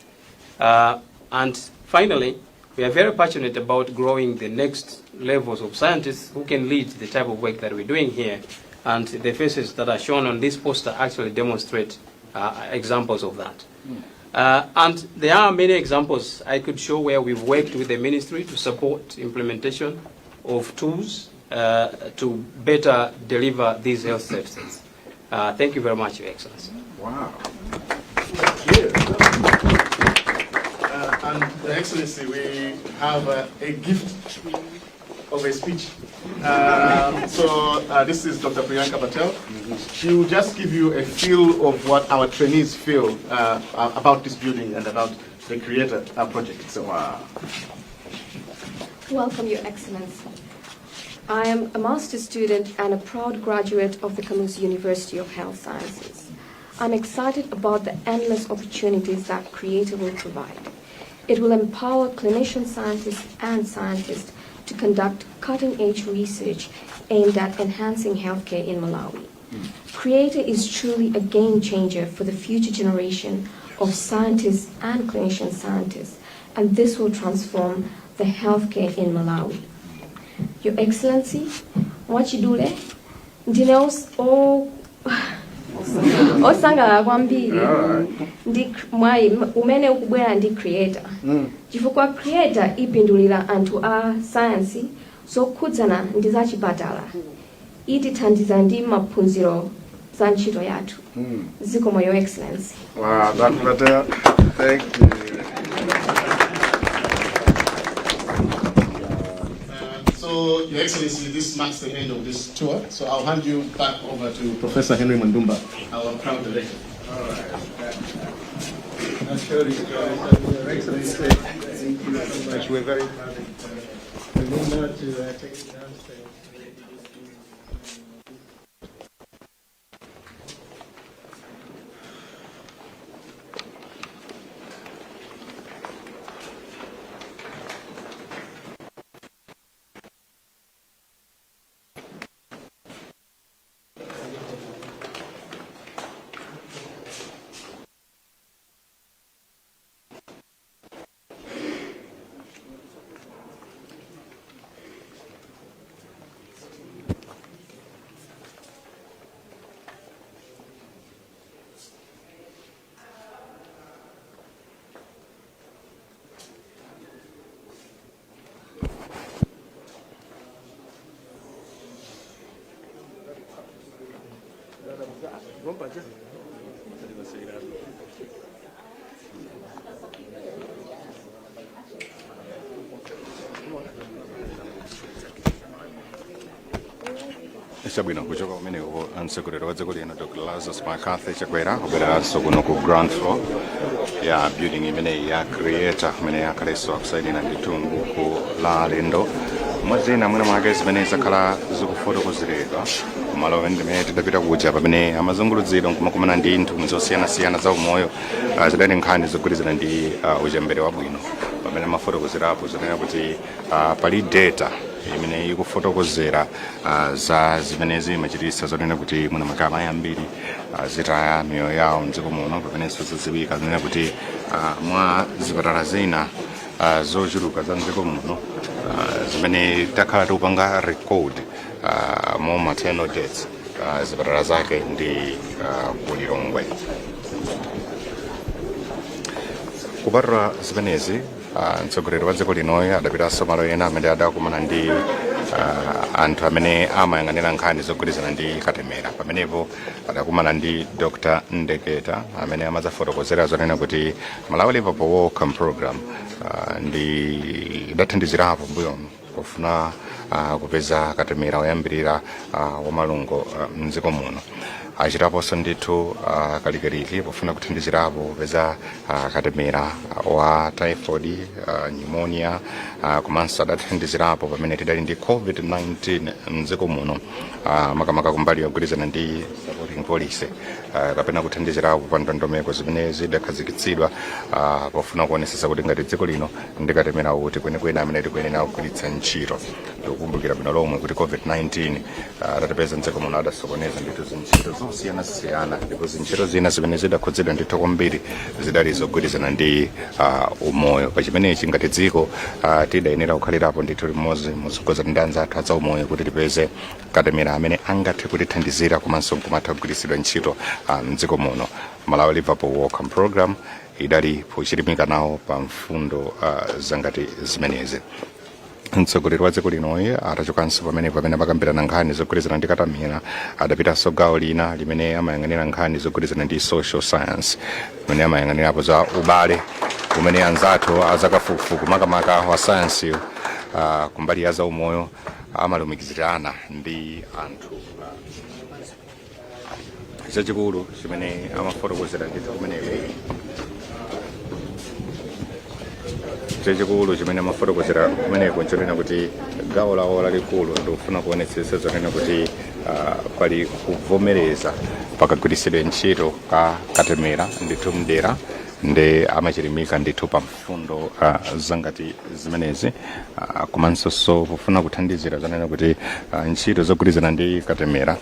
And finally, we are very passionate about growing the next levels of scientists who can lead the type of work that we're doing here. And the faces that are shown on this poster actually demonstrate examples of that. And there are many examples I could show where we've worked with the ministry to support implementation of tools to better deliver these health services. Thank you very much, Your Excellency. Wow. Thank you. And Your Excellency, we have a gift of a speech. This is Dr. Priyanka Patel. She will just give you a feel of what our trainees feel about this building and about the Creator project. So, Welcome, Your Excellency. I am a master's student and a proud graduate of the Kamuzu University of Health Sciences. I'm excited about the endless opportunities that Creator will provide. It will empower clinician scientists and scientists to conduct cutting-edge research aimed at enhancing healthcare in Malawi. Creator is truly a game changer for the future generation of scientists and clinician scientists, and this will transform the healthcare in Malawi. Your Excellency, mwachidule ndine osanga kwambiri ndi mwayi umene ukubwera ndi Creator. Chifukwa Creator ipindulira anthu a science zokhudzana ndi za chipatala, itithandiza ndi maphunziro za ntchito yathu. Zikomo, Your Excellency. Wow, Dr. Patel, thank you. So, Your Excellency, this marks the end of this tour. So I'll hand you back over to Professor Henry Mandumba, our proud director. All right. Your Excellency, thank you so much. We're very proud of you. We need now to take it downstairs. Chabwino kuchoka kumene ko mtsogoleri wa dziko lino Dr. Lazarus Chakwera kubwereranso kuno ku ground floor ya building imene ya creator imene yakhaleso akusaidina nditungu ku la alendo mwazina mwina mwake zimene zakhala zikufotokozeredwa malo amene tidapita kuja pamene amazunguluzidwa kumakumana ndi nthumwi zosiyanasiyana za umoyo zidali nkhani zogwirizana ndi uchembere wabwino pamene amafotokozerapo zonena kuti pali data imene ikufotokozera za zimenezi machitisa zonena kuti muna makama ambiri zitaya miyoyo yawo mdziko muno pamenenso zadziwika zonena kuti mwa zipatala zina zochuluka za mdziko muno zimene takhala tikupanga record mo maternal deaths zipatala zake ndi ku Lilongwe. Kupatula zimenezi mtsogoleri wa dziko linoyo adapitanso malo ena amene adakumana ndi anthu amene amayang'anira nkhani zogwirizana ndi katemera. Pamenepo adakumana ndi Dr. Ndeketa amene amadzafotokozera zonena kuti Malawi Liverpool Welcome Program ndi idathandizirapo mbuyo pofuna kupeza katemera oyambirira wa malungo mdziko muno. Achitaponso ndithu kalikiliki pofuna kuthandizirapo kupeza katemera wa typhoid, pneumonia, komanso adathandizirapo pamene tidali ndi COVID-19 mdziko muno makamaka kumbali yogwirizana ndi supporting policy kapena kuthandizirapo pa ndondomeko zimene zidakhazikitsidwa pofuna kuonesesa kuti ngati dziko lino ndi katemera uti kwenikweni amene tikuyenera kugwiritsa ntchito. Tikukumbukira bwino lomwe kuti COVID-19 adatipeza mdziko muno adasokoneza ndithu zintchito zosiyanasiyana ndipo zintchito zina zimene zidakhudzidwa ndithu kwambiri zidali zogwirizana ndi umoyo. Pachimenechi ngati dziko tidayenera kukhalirapo ndithu limodzi mozogozana ndi anzathu za umoyo kuti tipeze katemera amene angathe kutithandizira komanso kumatha kugwiritsidwa ntchito mdziko muno. Malawi Liverpool Welcome Program idali pochilimika nawo pa mfundo zangati zimenezi. Mtsogoleri wa dziko linoyi atachokanso pamene amakambirana nkhani zogwirizana ndi katemera adapitanso gawo lina limene amayang'anira nkhani zogwirizana ndi social science limene amayang'anirapo za ubale umene anzathu azakafukufuku makamaka wa sayansi kumbali ya za umoyo amalumikizirana ndi anthu. Chachikulu chimene amafotokozera ndithu kumeneko chachikulu chimene amafotokozera kumeneko nchonena kuti gawo lawo lalikulu ndikufuna kuonetsetsa zonena kuti pali kuvomereza pakagwiritsidwe ntchito ka katemera ndithu mdera ndi amachilimika ndithu pa mfundo zangati zimenezi komanso pofuna kuthandizira zonena kuti ntchito zogwirizana ndi katemera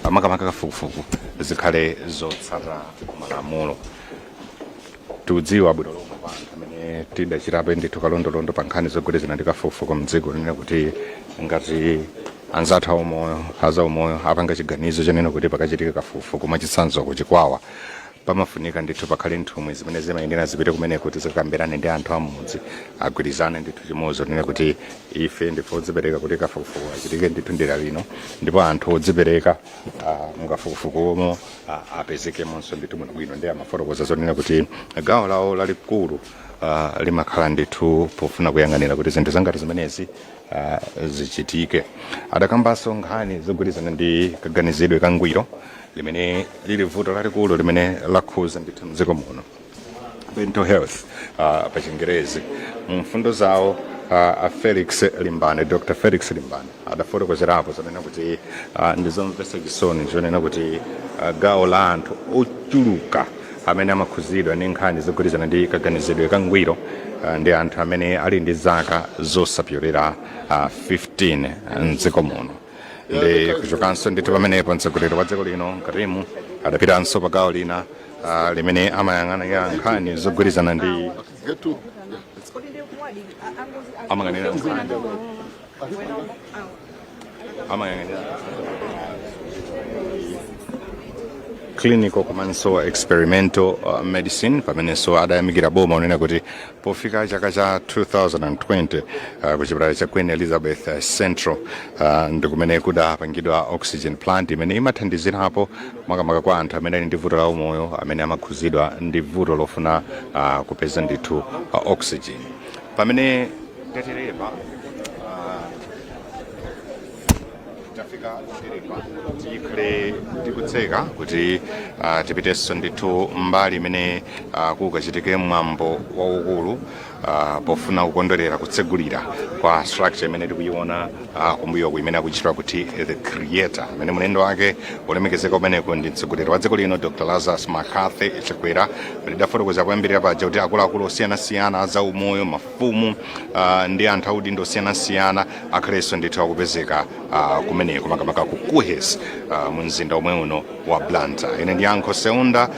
makamaka kafukufuku zikhale zotsata malamulo. Tikudziwa bwino lomwe pa anthu amene tidachitapo ndithu kalondolondo pa nkhani zogwirizana ndi kafukufuku mdziko linena kuti ngati anzathu za umoyo apanga chiganizo chonena kuti pakachitika kafukufuku mwachitsanzo kuchikwawa pamafunika ndithu pakhale nthumwi zimene zimayenera zipite kumeneko kuti zikakambirane ndi anthu amudzi agwirizane ndithu chimodzi onena kuti ife ndife odzipereka kuti kafukufuku achitike ndithu ndera lino ndipo anthu odzipereka mukafukufukumo apezekemonso ndithu bwinobwino. Ndi amafotokoza zonena kuti gawo lawo lalikulu limakhala ndithu pofuna kuyang'anira kuti zinthu zangati zimenezi zichitike. Adakambanso nkhani zogwirizana ndi kaganizidwe kangwiro limene lili vuto lalikulu limene lakhuza ndithu mdziko muno, mental health pa Chingerezi. Mfundo zawo Dr. Felix Limbane adafotokozerapo zonena kuti ndizomvetsa chisoni zonena kuti gawo la anthu ochuluka amene amakhuzidwa ndi nkhani zogwirizana ndi kaganizidwe kangwiro ndi anthu amene ali ndi zaka zosapyolera 15 mdziko muno. Ndi kuchokanso ndithu pamenepo mtsogoleri wa dziko lino Karimu adapitanso pa gawo lina limene amayang'anira nkhani zogwirizana ndi clinical komanso experimental medicine pamenenso adayamikira boma unena kuti pofika chaka cha 2020 kuchipatala cha Queen Elizabeth Central ndikumene kudapangidwa oxygen plant imene imathandizirapo makamaka kwa anthu amene ali ndi vuto la umoyo amene amakhuzidwa ndi vuto lofuna kupeza ndithu oxygen. Pamene tafika tikhale tikutseka kuti tipitenso ndithu mbali imene kukachitike mwambo waukulu pofuna kukondwerera kutsegulira kwa structure imene tikuyiona kumbuyo imene akuchitwa kuti the creator imene mulendo wake ulemekezeka umeneko ndi mtsogoleri wa dziko lino Dr. Lazarus Chakwera ndidafotokoza kuyambirira paja kuti akuluakulu osiyanasiyana za umoyo mafumu ndi anthu audindo osiyanasiyana akhalenso ndithu akupezeka kumeneko makamaka ku Kuhes mu mzinda omwe uno wa Blantyre. Ine ndi Yankho Seunda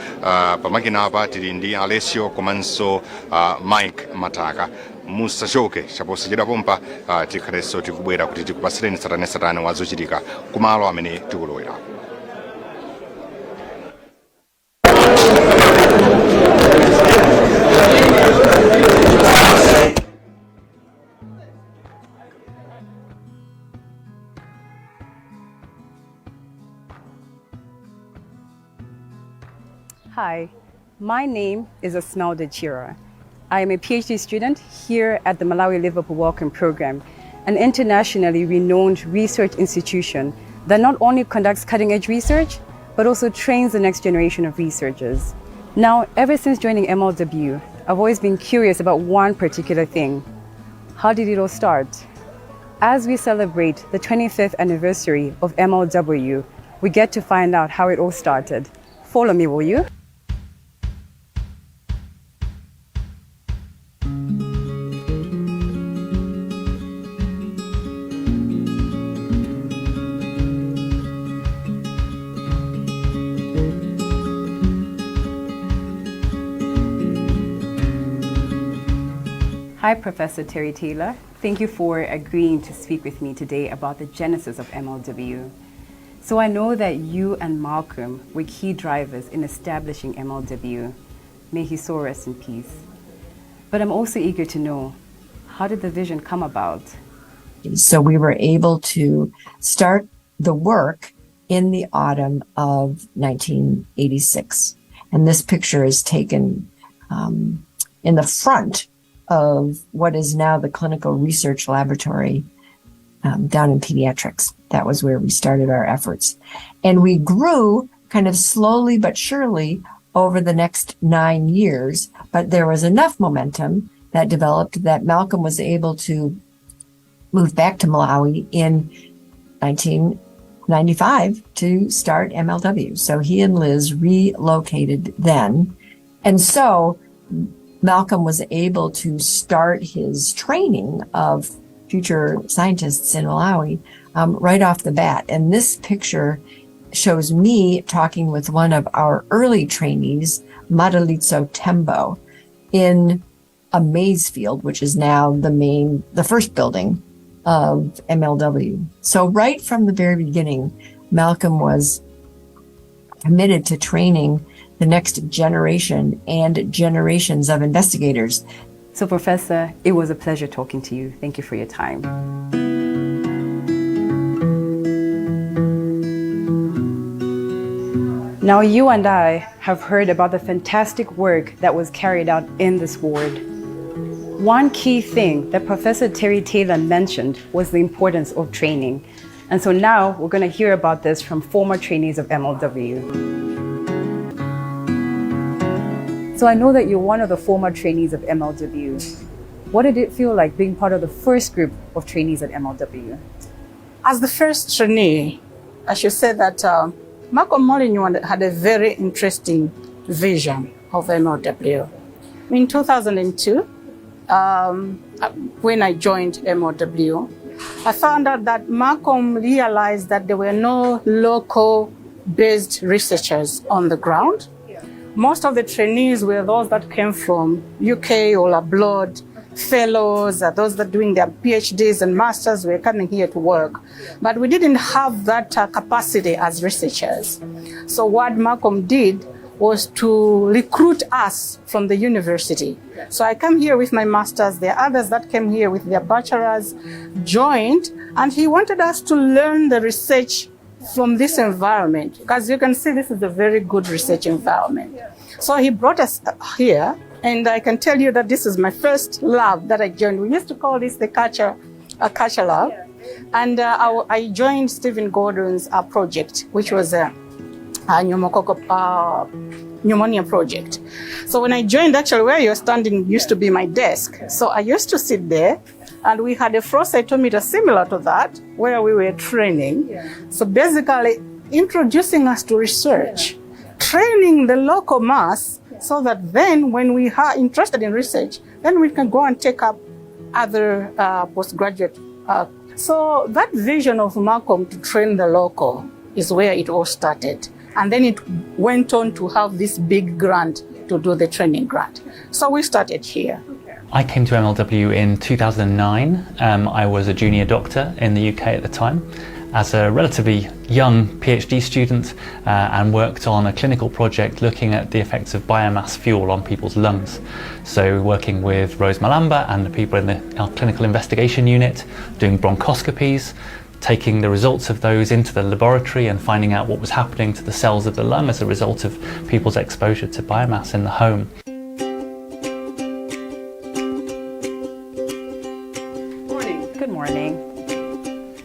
pamakina apa tili ndi Alessio komanso Mike Mataka. Musachoke chaposachedwa pompa tikhalenso tikubwera kuti tikupasireni satane wazochitika kumalo amene tikulowera. Hi, my name is Asnalda Chira. I am a PhD student here at the Malawi Liverpool Welcome Program, an internationally renowned research institution that not only conducts cutting-edge research, but also trains the next generation of researchers. Now, ever since joining MLW, I've always been curious about one particular thing. How did it all start? As we celebrate the 25th anniversary of MLW, we get to find out how it all started. Follow me, will you? Hi, Professor Terry Taylor. Thank you for agreeing to speak with me today about the genesis of MLW. So I know that you and Malcolm were key drivers in establishing MLW. May he so rest in peace. But I'm also eager to know, how did the vision come about? So we were able to start the work in the autumn of 1986. And this picture is taken in the front of what is now the Clinical Research Laboratory down in pediatrics. That was where we started our efforts. And we grew kind of slowly but surely over the next 9 years, but there was enough momentum that developed that Malcolm was able to move back to Malawi in 1995 to start MLW. So he and Liz relocated then. And so Malcolm was able to start his training of future scientists in Malawi right off the bat. And this picture shows me talking with one of our early trainees, Madalitso Tembo, in a maize field, which is now the first building of MLW. So right from the very beginning, Malcolm was committed to training the next generation and generations of investigators. So, Professor, it was a pleasure talking to you. Thank you for your time. Now, you and I have heard about the fantastic work that was carried out in this ward. One key thing that Professor Terry Taylor mentioned was the importance of training. And so now we're going to hear about this from former trainees of MLW. So I know that you're one of the former trainees of MLW. What did it feel like being part of the first group of trainees at MLW? As the first trainee, I should say that Malcolm Molyneux had a very interesting vision of MLW. In 2002, when I joined MLW, I found out that Malcolm realized that there were no local-based researchers on the ground. Most of the trainees were those that came from UK or abroad, fellows, those that are doing their PhDs and masters were coming here to work. But we didn't have that capacity as researchers. So what Malcolm did was to recruit us from the university. So I came here with my masters. There are others that came here with their bachelors, joined, and he wanted us to learn the research from this environment. Because you can see this is a very good research environment. So he brought us here, and I can tell you that this is my first lab that I joined. We used to call this the culture lab. And I joined Stephen Gordon's project, which was a pneumonia project. So when I joined, actually where you're standing used to be my desk. So I used to sit there, and we had a flow cytometer similar to that where we were training. So basically introducing us to research, training the local mass so that then when we are interested in research, then we can go and take up other postgraduate. So that vision of Malcolm to train the local is where it all started. And then it went on to have this big grant to do the training grant. So we started here. I came to MLW in 2009. I was a junior doctor in the UK at the time as a relatively young PhD student and worked on a clinical project looking at the effects of biomass fuel on people's lungs. So working with Rose Malamba and the people in our clinical investigation unit, doing bronchoscopies, taking the results of those into the laboratory and finding out what was happening to the cells of the lung as a result of people's exposure to biomass in the home. Good morning.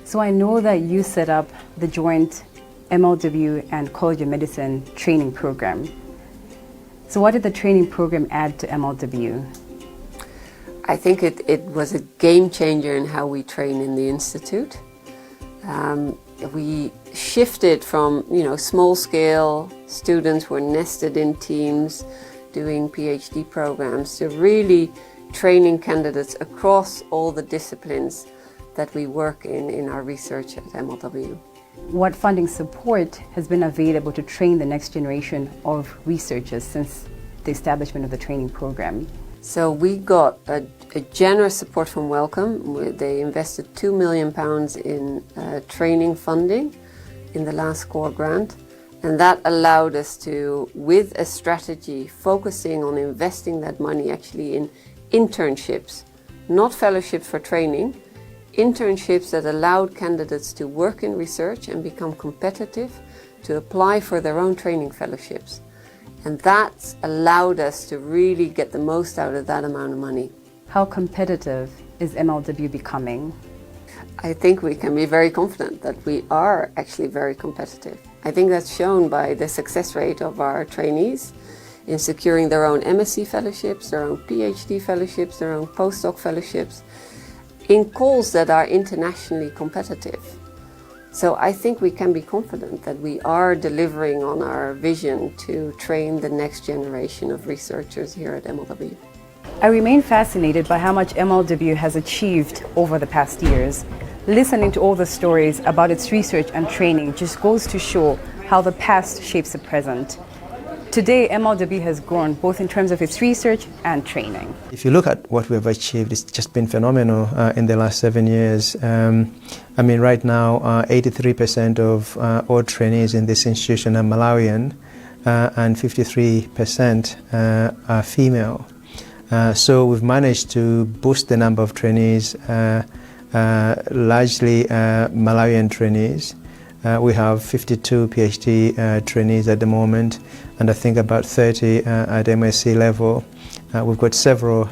So I know that you set up the joint MLW and College of Medicine training program. So what did the training program add to MLW? I think it was a game changer in how we train in the Institute. We shifted from, small scale students were nested in teams doing PhD programs to really training candidates across all the disciplines that we work in our research at MLW. What funding support has been available to train the next generation of researchers since the establishment of the training program? So we got a generous support from Wellcome. They invested £2 million in training funding in the last core grant. And that allowed us to, with a strategy, focusing on investing that money actually in internships, not fellowships for training, internships that allowed candidates to work in research and become competitive, to apply for their own training fellowships. And that's allowed us to really get the most out of that amount of money. How competitive is MLW becoming? I think we can be very confident that we are actually very competitive. I think that's shown by the success rate of our trainees in securing their own MSc fellowships, their own PhD fellowships, their own postdoc fellowships, in calls that are internationally competitive. So I think we can be confident that we are delivering on our vision to train the next generation of researchers here at MLW. I remain fascinated by how much MLW has achieved over the past years. Listening to all the stories about its research and training just goes to show how the past shapes the present. Today, MLW has grown both in terms of its research and training. If you look at what we have achieved, it's just been phenomenal in the last 7 years. Right now, 83% of all trainees in this institution are Malawian, and 53% are female. So we've managed to boost the number of trainees, largely Malawian trainees. We have 52 PhD trainees at the moment, and I think about 30 at MSc level. We've got several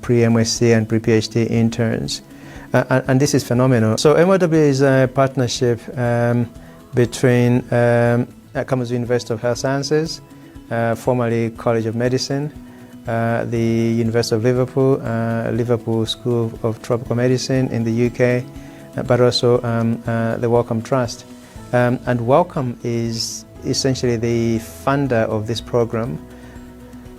pre-MSc and pre-PhD interns, and this is phenomenal. So MLW is a partnership between Kamuzu University of Health Sciences, formerly College of Medicine, the University of Liverpool, Liverpool School of Tropical Medicine in the UK, but also the Wellcome Trust. And Wellcome is essentially the funder of this program.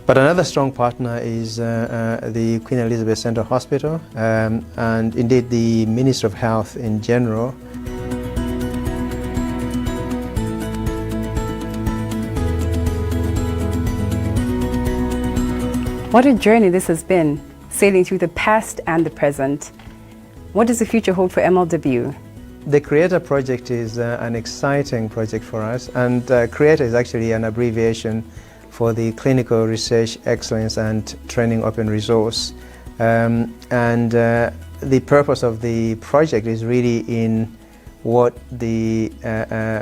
But another strong partner is the Queen Elizabeth Central Hospital, and indeed the Minister of Health in general. What a journey this has been, sailing through the past and the present. What does the future hold for MLW? The Creator project is an exciting project for us, and Creator is actually an abbreviation for the Clinical Research Excellence and Training Open Resource. The purpose of the project is really in what the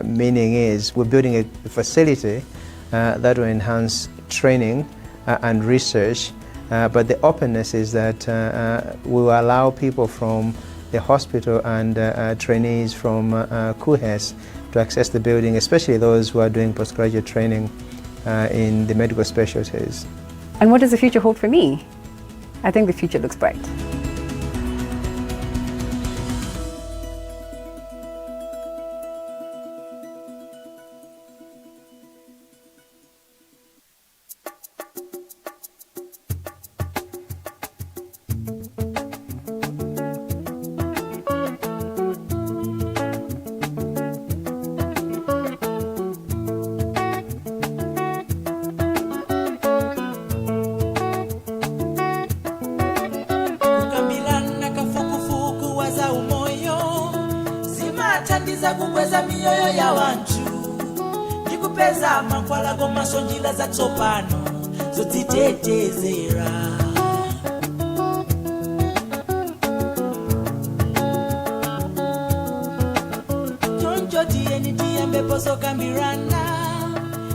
meaning is. We're building a facility that will enhance training and research, but the openness is that we will allow people from the hospital and trainees from KUHES to access the building, especially those who are doing postgraduate training in the medical specialties. And what does the future hold for me? I think the future looks bright. za kukweza mioyo ya wantu ndikupeza mankhwala komanso njira zatsopano zodzitetezera. Choncho tiyeni tiyambepo zokambirana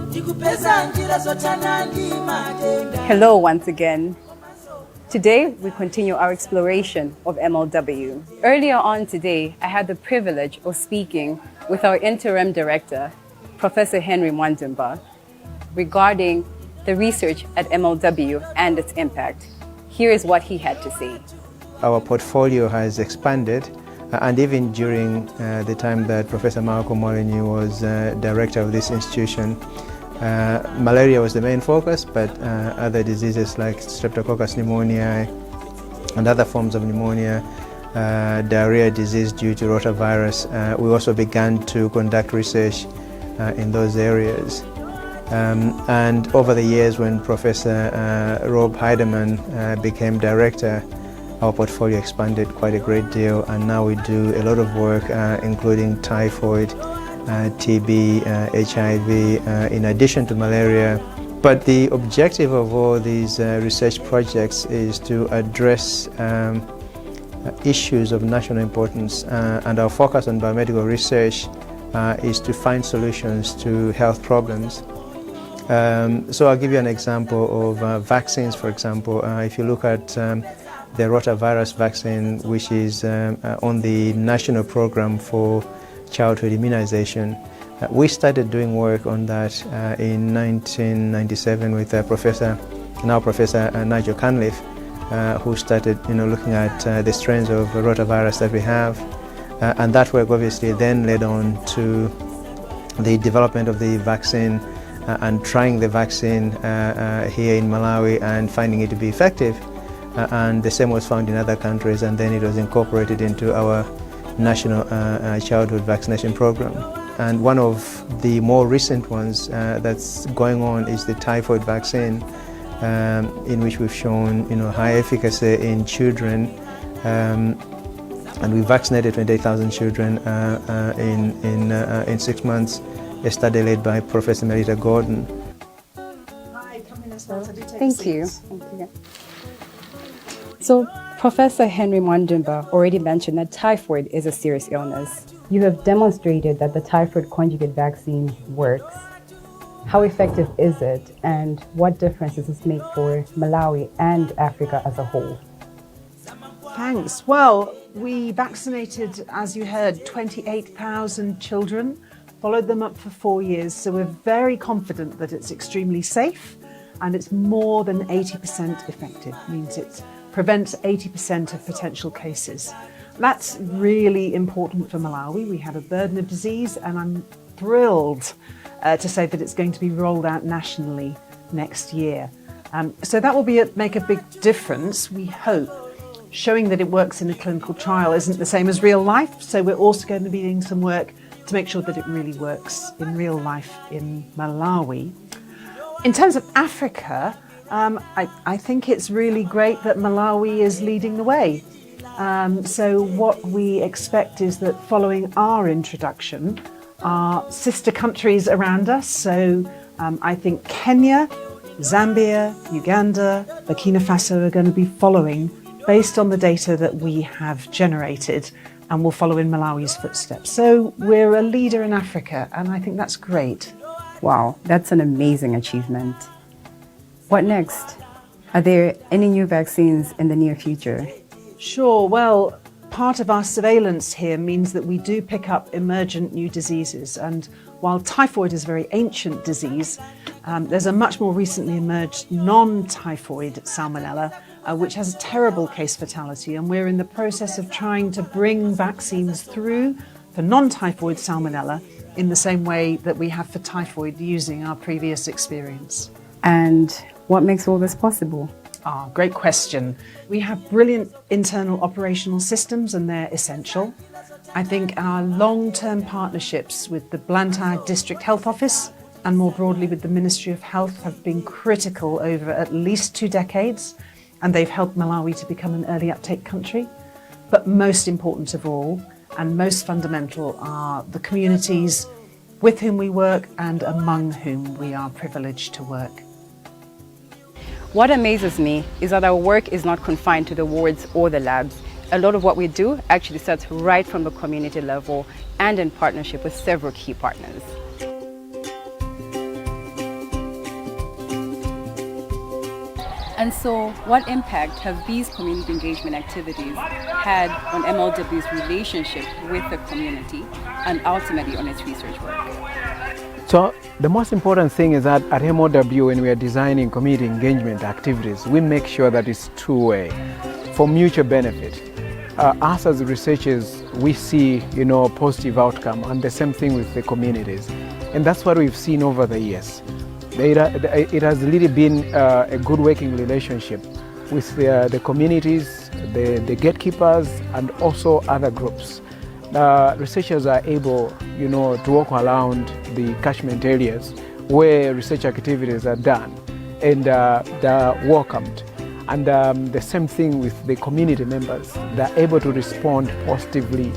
ndikupeza njira zothana ndi matenda. Hello once again. Today, we continue our exploration of MLW. Earlier on today, I had the privilege of speaking with our interim director, Professor Henry Mwandumba, regarding the research at MLW and its impact. Here is what he had to say. Our portfolio has expanded, and even during the time that Professor Malcolm Molineux was director of this institution, malaria was the main focus, but other diseases like Streptococcus pneumoniae and other forms of pneumonia, diarrhea disease due to rotavirus, we also began to conduct research in those areas. And over the years, when Professor Rob Heidemann became director, our portfolio expanded quite a great deal, and now we do a lot of work including typhoid, TB, HIV, in addition to malaria. But the objective of all these research projects is to address issues of national importance, and our focus on biomedical research is to find solutions to health problems. So I'll give you an example of vaccines, for example. If you look at the rotavirus vaccine, which is on the national program for childhood immunization. We started doing work on that in 1997 with Professor Nigel Cunliffe, who started looking at the strains of rotavirus that we have. And that work obviously then led on to the development of the vaccine and trying the vaccine here in Malawi and finding it to be effective. And the same was found in other countries, and then it was incorporated into our national childhood vaccination program. And one of the more recent ones that's going on is the typhoid vaccine, in which we've shown high efficacy in children, and we vaccinated 28,000 children in 6 months, a study led by Professor Melita Gordon. Thank you. So, Professor Henry Mwandumba already mentioned that typhoid is a serious illness. You have demonstrated that the typhoid conjugate vaccine works. How effective is it, and what difference does this make for Malawi and Africa as a whole? Thanks. Well, we vaccinated, as you heard, 28,000 children, followed them up for 4 years, so we're very confident that it's extremely safe and it's more than 80% effective, means it prevents 80% of potential cases. That's really important for Malawi. We have a burden of disease, and I'm thrilled to say that it's going to be rolled out nationally next year. So that will make a big difference, we hope. Showing that it works in a clinical trial isn't the same as real life, so we're also going to be doing some work to make sure that it really works in real life in Malawi. In terms of Africa, I think it's really great that Malawi is leading the way. So what we expect is that following our introduction, our sister countries around us, so I think Kenya, Zambia, Uganda, Burkina Faso are going to be following based on the data that we have generated, and will follow in Malawi's footsteps. So we're a leader in Africa, and I think that's great. Wow, that's an amazing achievement. What next? Are there any new vaccines in the near future? Sure. Well, part of our surveillance here means that we do pick up emergent new diseases. And while typhoid is a very ancient disease, there's a much more recently emerged non-typhoid salmonella, which has a terrible case fatality. And we're in the process of trying to bring vaccines through for non-typhoid salmonella in the same way that we have for typhoid, using our previous experience. And what makes all this possible? Great question. We have brilliant internal operational systems, and they're essential. I think our long-term partnerships with the Blantyre District Health Office and more broadly with the Ministry of Health have been critical over at least 2 decades, and they've helped Malawi to become an early uptake country. But most important of all, and most fundamental, are the communities with whom we work and among whom we are privileged to work. What amazes me is that our work is not confined to the wards or the labs. A lot of what we do actually starts right from the community level and in partnership with several key partners. And so, what impact have these community engagement activities had on MLW's relationship with the community and ultimately on its research work? So the most important thing is that at MLW, when we are designing community engagement activities, we make sure that it's two-way for mutual benefit. Us as researchers, we see, positive outcome, and the same thing with the communities. And that's what we've seen over the years. It has really been a good working relationship with the communities, the gatekeepers, and also other groups. Researchers are able, to walk around the catchment areas where research activities are done, and they're welcomed. And the same thing with the community members. They're able to respond positively.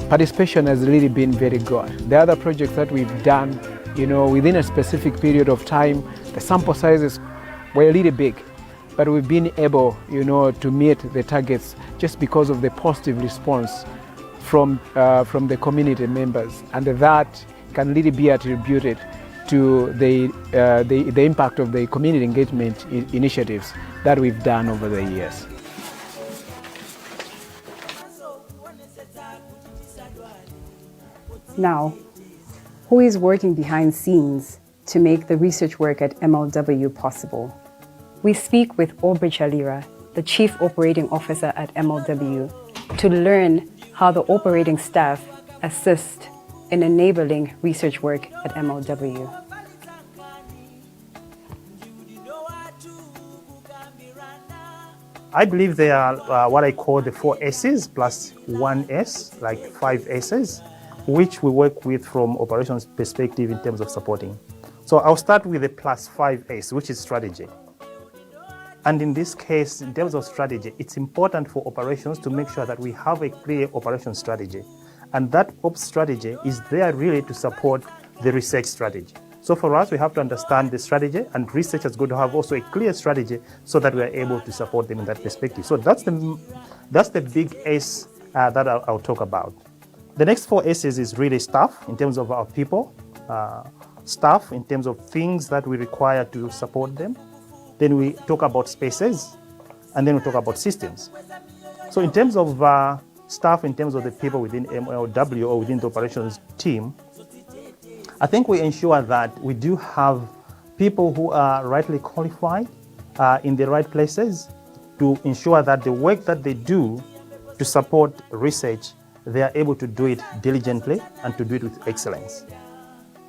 Participation has really been very good. The other projects that we've done, within a specific period of time, the sample sizes were really big, but we've been able, to meet the targets just because of the positive response from the community members, and that can really be attributed to the impact of the community engagement initiatives that we've done over the years. Now, who is working behind scenes to make the research work at MLW possible? We speak with Aubrey Chalira, the Chief Operating Officer at MLW, to learn how the operating staff assist in enabling research work at MLW. I believe they are what I call the 4 S's plus 1 S, like 5 S's, which we work with from operations perspective in terms of supporting. So I'll start with the plus 5 S, which is strategy. And in this case, in terms of strategy, it's important for operations to make sure that we have a clear operation strategy. And that ops strategy is there really to support the research strategy. So for us, we have to understand the strategy, and research is going to have also a clear strategy so that we are able to support them in that perspective. So that's the big S that I'll talk about. The next 4 S's is really staff, in terms of our people, staff in terms of things that we require to support them. Then we talk about spaces, and then we talk about systems. So in terms of staff, in terms of the people within MLW or within the operations team, I think we ensure that we do have people who are rightly qualified in the right places to ensure that the work that they do to support research, they are able to do it diligently and to do it with excellence.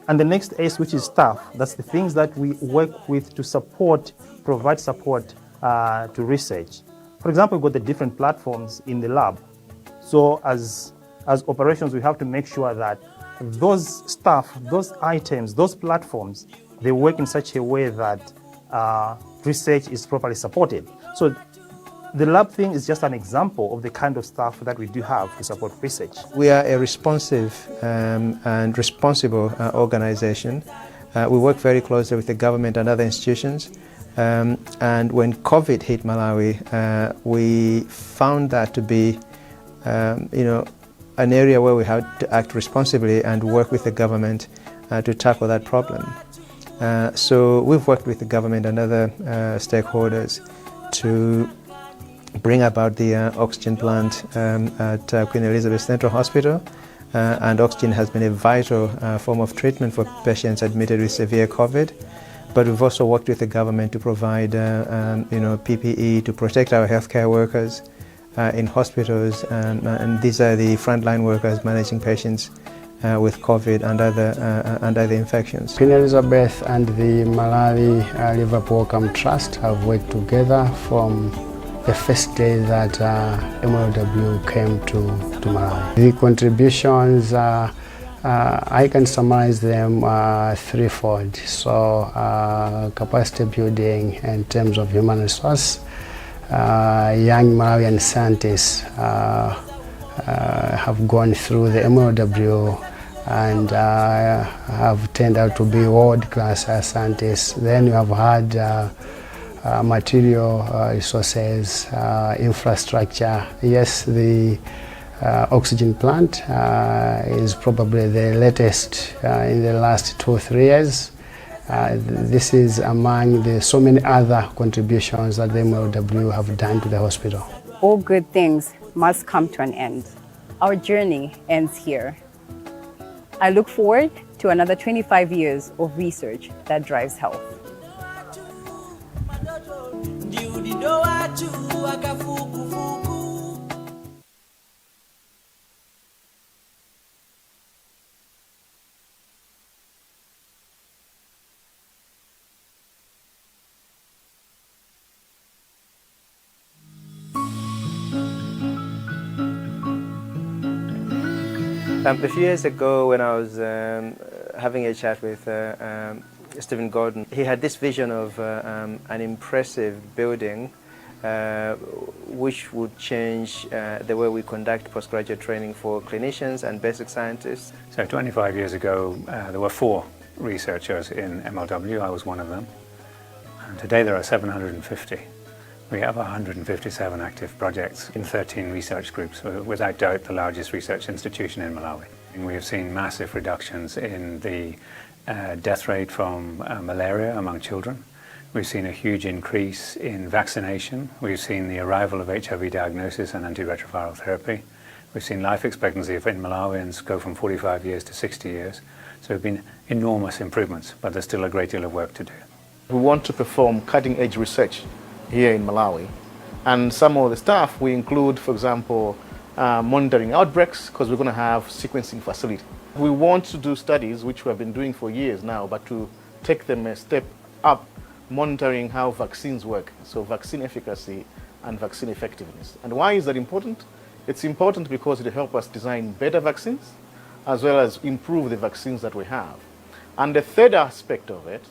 And the next S, which is staff, that's the things that we work with to support, provide support to research. For example, we've got the different platforms in the lab. So as operations, we have to make sure that those staff, those items, those platforms, they work in such a way that research is properly supported. So the lab thing is just an example of the kind of staff that we do have to support research. We are a responsive and responsible organization. We work very closely with the government and other institutions. And when COVID hit Malawi, we found that to be, an area where we had to act responsibly and work with the government to tackle that problem. So we've worked with the government and other stakeholders to bring about the oxygen plant at Queen Elizabeth Central Hospital. And oxygen has been a vital form of treatment for patients admitted with severe COVID. But we've also worked with the government to provide PPE to protect our healthcare workers in hospitals, and these are the frontline workers managing patients with COVID and other infections. Queen Elizabeth and the Malawi Liverpool Wellcome Trust have worked together from the first day that MLW came to Malawi. The contributions, I can summarize them threefold. So capacity building in terms of human resource, young Malawian scientists have gone through the MLW and have turned out to be world-class scientists. Then you have had material resources, infrastructure. Yes, the oxygen plant is probably the latest in the last 2 or 3 years. This is among the so many other contributions that the MLW have done to the hospital. All good things must come to an end. Our journey ends here. I look forward to another 25 years of research that drives health. A few years ago, when I was having a chat with Stephen Gordon, he had this vision of an impressive building which would change the way we conduct postgraduate training for clinicians and basic scientists. So 25 years ago, there were 4 researchers in MLW. I was one of them. And today there are 750. We have 157 active projects in 13 research groups, without doubt the largest research institution in Malawi. And we have seen massive reductions in the death rate from malaria among children. We've seen a huge increase in vaccination. We've seen the arrival of HIV diagnosis and antiretroviral therapy. We've seen life expectancy in Malawians go from 45 years to 60 years. So there have been enormous improvements, but there's still a great deal of work to do. We want to perform cutting-edge research here in Malawi, and some of the stuff we include, for example, monitoring outbreaks, because we're going to have sequencing facility. We want to do studies, which we have been doing for years now, but to take them a step up, monitoring how vaccines work, so vaccine efficacy and vaccine effectiveness. And why is that important? It's important because it helps us design better vaccines, as well as improve the vaccines that we have. And the third aspect of it,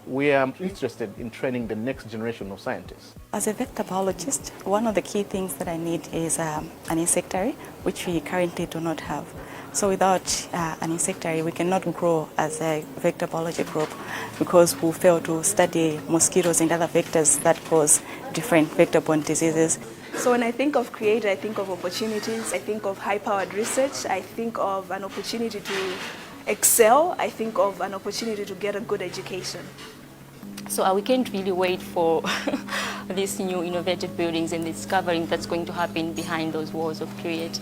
we are interested in training the next generation of scientists. As a vector biologist, one of the key things that I need is an insectary, which we currently do not have. So without an insectary, we cannot grow as a vector biology group because we fail to study mosquitoes and other vectors that cause different vector-borne diseases. So when I think of create, I think of opportunities, I think of high-powered research, I think of an opportunity to excel, I think of an opportunity to get a good education. So we can't really wait for these new innovative buildings and the discovering that's going to happen behind those walls of Create.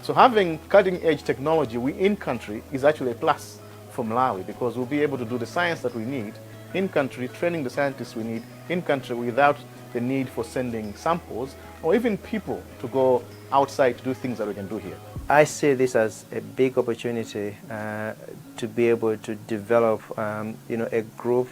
So having cutting-edge technology in-country is actually a plus for Malawi, because we'll be able to do the science that we need in-country, training the scientists we need in-country without the need for sending samples or even people to go outside to do things that we can do here. I see this as a big opportunity to be able to develop a group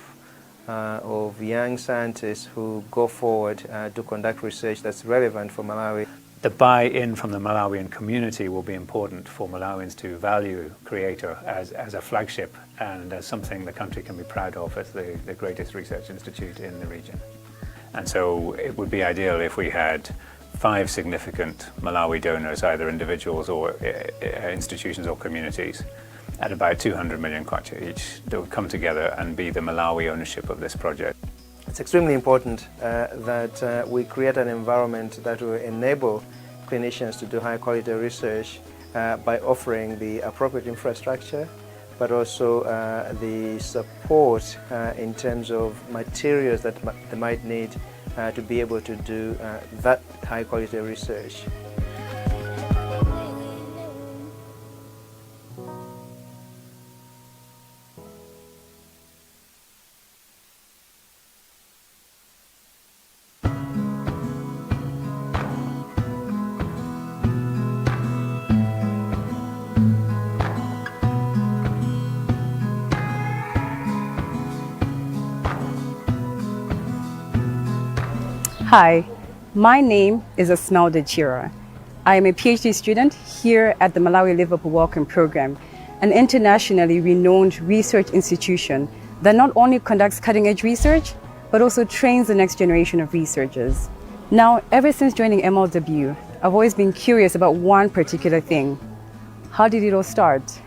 of young scientists who go forward to conduct research that's relevant for Malawi. The buy-in from the Malawian community will be important for Malawians to value Creator as a flagship and as something the country can be proud of as the greatest research institute in the region. And so it would be ideal if we had 5 significant Malawi donors, either individuals or institutions or communities, at about 200 million kwacha each, that would come together and be the Malawi ownership of this project. It's extremely important that we create an environment that will enable clinicians to do high-quality research by offering the appropriate infrastructure, but also the support in terms of materials that they might need to be able to do that high quality research. Hi, my name is Blantyre. I am a PhD student here at the Malawi Liverpool Wellcome Program, an internationally renowned research institution that not only conducts cutting-edge research, but also trains the next generation of researchers. Now, ever since joining MLW, I've always been curious about one particular thing. How did it all start?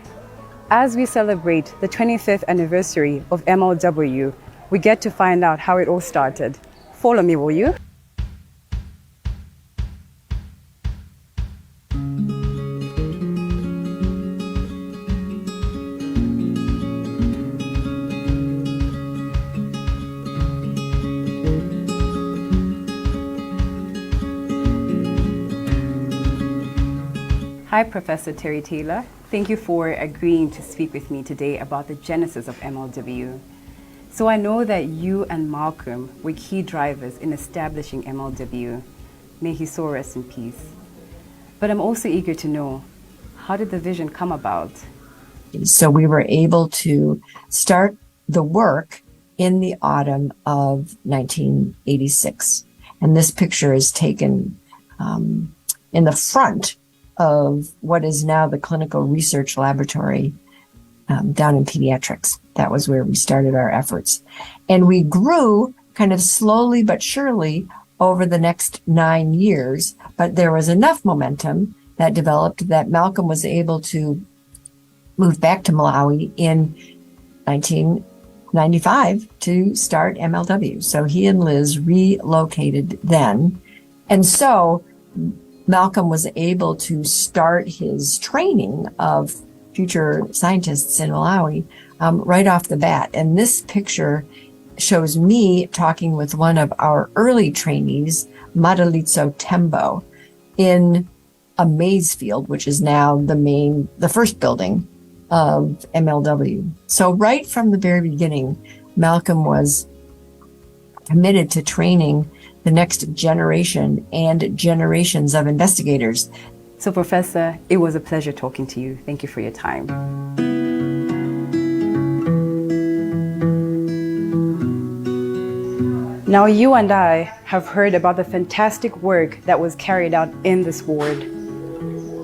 As we celebrate the 25th anniversary of MLW, we get to find out how it all started. Follow me, will you? Hi, Professor Terry Taylor. Thank you for agreeing to speak with me today about the genesis of MLW. So I know that you and Malcolm were key drivers in establishing MLW. May he so rest in peace. But I'm also eager to know, how did the vision come about? So we were able to start the work in the autumn of 1986. And this picture is taken in the front of what is now the Clinical Research Laboratory down in pediatrics. That was where we started our efforts. And we grew kind of slowly but surely over the next 9 years, but there was enough momentum that developed that Malcolm was able to move back to Malawi in 1995 to start MLW. So he and Liz relocated then. And so Malcolm was able to start his training of future scientists in Malawi right off the bat. And this picture shows me talking with one of our early trainees, Madalitso Tembo, in a maize field, which is now the first building of MLW. So right from the very beginning, Malcolm was committed to training the next generation and generations of investigators. So, Professor, it was a pleasure talking to you. Thank you for your time. Now, you and I have heard about the fantastic work that was carried out in this ward.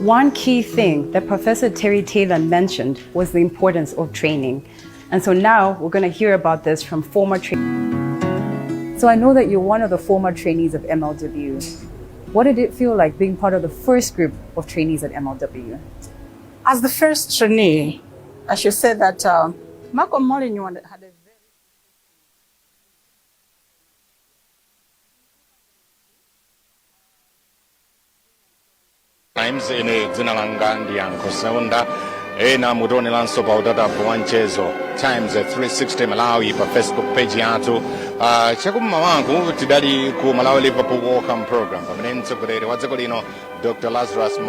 One key thing that Professor Terry Taylor mentioned was the importance of training. And so now we're going to hear about this from former trainees. So I know that you're one of the former trainees of MLW. What did it feel like being part of the first group of trainees at MLW? As the first trainee, I should say that Malcolm Molyneux had a Times ine dzina langa ndi Yankho Saunda ena mutonelanso pa utatapu wa mchezo Times 360 Malawi pa Facebook page yathu. Chakummawangu tidali ku Malawi Liverpool Wellcome Program pamene mtsogoleri wa dziko lino Dr. Lazarus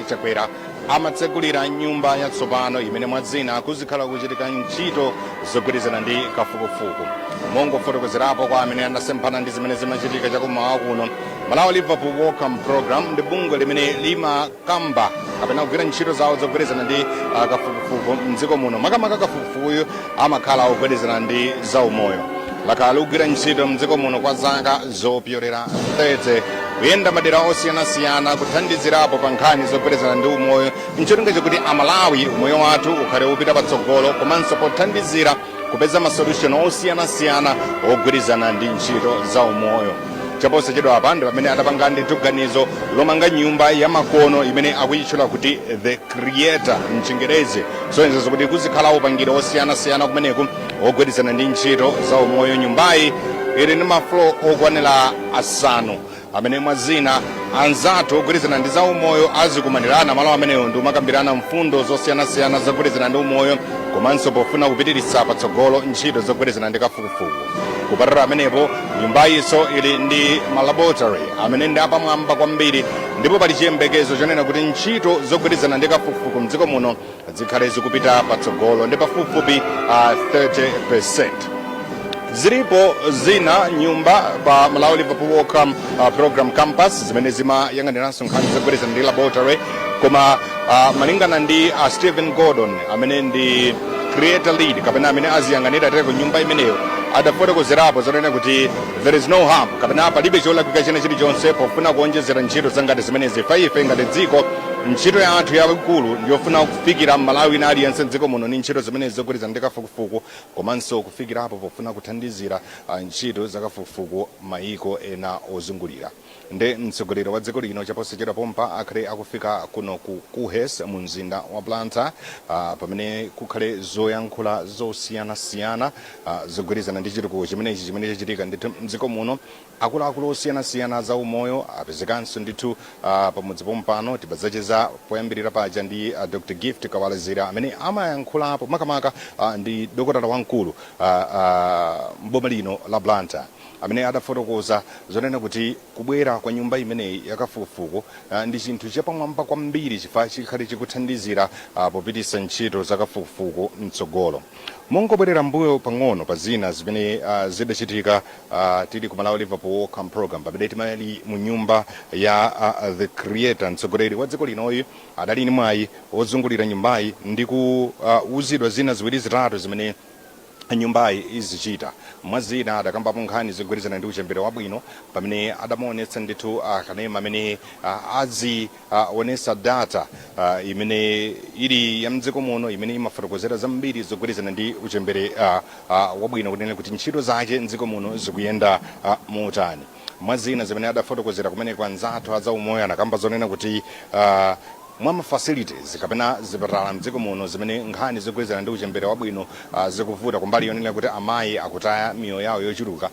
Chakwera amatsegulira nyumba yatsopano imene mwadzina kuzikhala kuchitika ntchito zogwirizana ndi kafukufuku. Mongofotokozerapo kwa amene anasemphana ndi zimene zimachitika chakummawa kuno, Malawi Liverpool Wellcome Program ndi bungwe limene limakamba kapena kugwira ntchito zawo zogwirizana ndi kafukufuku mdziko muno. Makamaka kafukufukuyu amakhala ogwirizana ndi zaumoyo. Lakhala kugwira ntchito mdziko muno kwa zaka zopyolera 30 kuyenda madera osiyanasiyana kuthandizirapo pa nkhani zogwirizana ndi umoyo ncholinga chokuti Amalawi umoyo wathu ukhale upita patsogolo komanso pothandizira kupeza masolution osiyanasiyana ogwirizana ndi ntchito za umoyo. Chaposa chedwa apa ndi pamene adapanga ndi tuganizo lomanga nyumba ya makono imene akuyitchula kuti the creator mchingerezi. So nzo kuti kuzikhala upangiro osiyanasiyana kumeneku ogwirizana ndi ntchito za umoyo. Nyumbayi ili ndi mafloor okwanira asanu. amene mwazina anzathu ogwirizana ndi za umoyo azikumanirana malo amenewo ndi umakambirana mfundo zosiyanasiyana zogwirizana ndi umoyo komanso pofuna kupitiritsa patsogolo ntchito zogwirizana ndi kafukufuku. Kupatira amenepo nyumbayinso ili ndi malaboratory amene ndi apamwamba kwambiri ndipo pali chiyembekezo chonena kuti ntchito zogwirizana ndi kafukufuku mdziko muno zikhale zikupita patsogolo ndi pafupifupi 30%. Zilipo zina nyumba pa Malawi Liverpool Welcome Program Campus zimene zimayang'aniranso nkhani zogwirizana ndi laboratory koma malingana ndi Stephen Gordon amene ndi creator lead kapena amene aziyang'anira teko nyumba imeneyo adafotokozerapo zonena kuti there is no harm kapena palibe cholakwika china chilichonse pofuna kuonjezera ntchito zangati zimenezi ife ngati dziko. Ntchito ya anthu yakulu ndiyofuna kufikira Malawi na aliyense dziko muno ni ntchito zimenezi zogwirizana ndi kafukufuku komanso kufikirapo pofuna kuthandizira ntchito za kafukufuku mayiko ena ozungulira. Nde mtsogoleri wa dziko lino chaposachedwa pompa akhale akufika kuno ku Kuhes mu mzinda wa Blantyre pamene kukhale zoyankhula zosiyanasiyana zogwirizana ndi chitukuko chimenechi chimene chachitika ndithu mdziko muno. Akuluakulu osiyanasiyana za umoyo apezekanso ndithu pamudzi pompano tibadzacheza poyambirira paja ndi Dr. Gift Kawalazira amene amayankhulapo makamaka ndi dokotala wamkulu mboma lino la Blantyre amene adafotokoza zonena kuti kubwera kwa nyumba imeneyi yakafukufuku ndi chinthu chapamwamba kwambiri chifukwa chikhale chikuthandizira popitisa ntchito za kafukufuku mtsogolo. Mongobwerera mbuyo pang'ono pa zina zimene zidachitika tili ku Malawi Liverpool Welcome Program pamene timali mu nyumba ya the creator mtsogoleri wa dziko linoyi adali ni mwayi ozungulira nyumbayi ndi kuuzidwa zina ziwiri zitatu zimene nyumbayi izichita. Mwazina adakambapo nkhani zogwirizana ndi uchembere wabwino pamene adamuonetsa ndithu kanema amene azionesa data imene ili ya mdziko muno imene imafotokozera zambiri zogwirizana ndi uchembere wabwino kunena kuti ntchito zake mdziko muno zikuyenda motani. Mwazina zimene adafotokozera kumene kwa nzathu aza umoyo anakamba zonena kuti mwama facilities kapena zipatala mdziko muno zimene nkhani zogwirizana ndi uchembere wabwino zikuvuta kumbali yonena kuti amayi akutaya miyoyo yawo yochuluka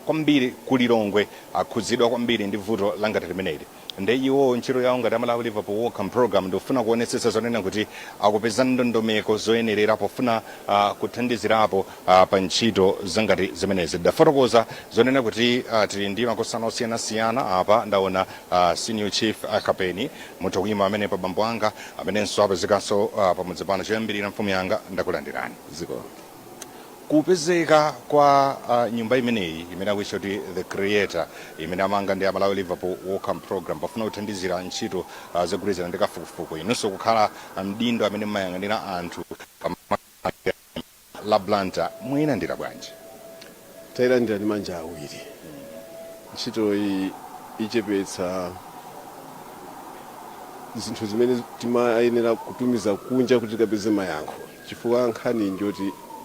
kwambiri kulilongwe akhudzidwa kwambiri ndi vuto langati limeneli. Nde iwo ntchito yawo ngati Malawi Liverpool Welcome Program ndofuna kuonetsetsa zonena kuti akupeza ndondomeko zoyenerera pofuna kuthandizirapo pa ntchito zangati zimenezi. Ndafotokoza zonena kuti tili ndi makosana osiyanasiyana apa ndaona senior chief kapeni mutokima amene pa bambo anga amenenso apezekanso pamudzi pano choyambirira mfumu yanga ndakulandirani. Ziko kupezeka kwa nyumba imeneyi imene akuitcha kuti the creator imene amanga ndi Malawi Liverpool Welcome Program pafuna kuthandizira ntchito zogwirizana ndi kafukufuku inonso kukhala mdindo amene mmayang'anira anthu la Blantyre muyilandira bwanji? Tayilandira ndi manja awiri. Ntchito iyi ichepetsa zinthu zimene timayenera kutumiza kunja kuti tikapeze mayankho chifukwa nkhani njoti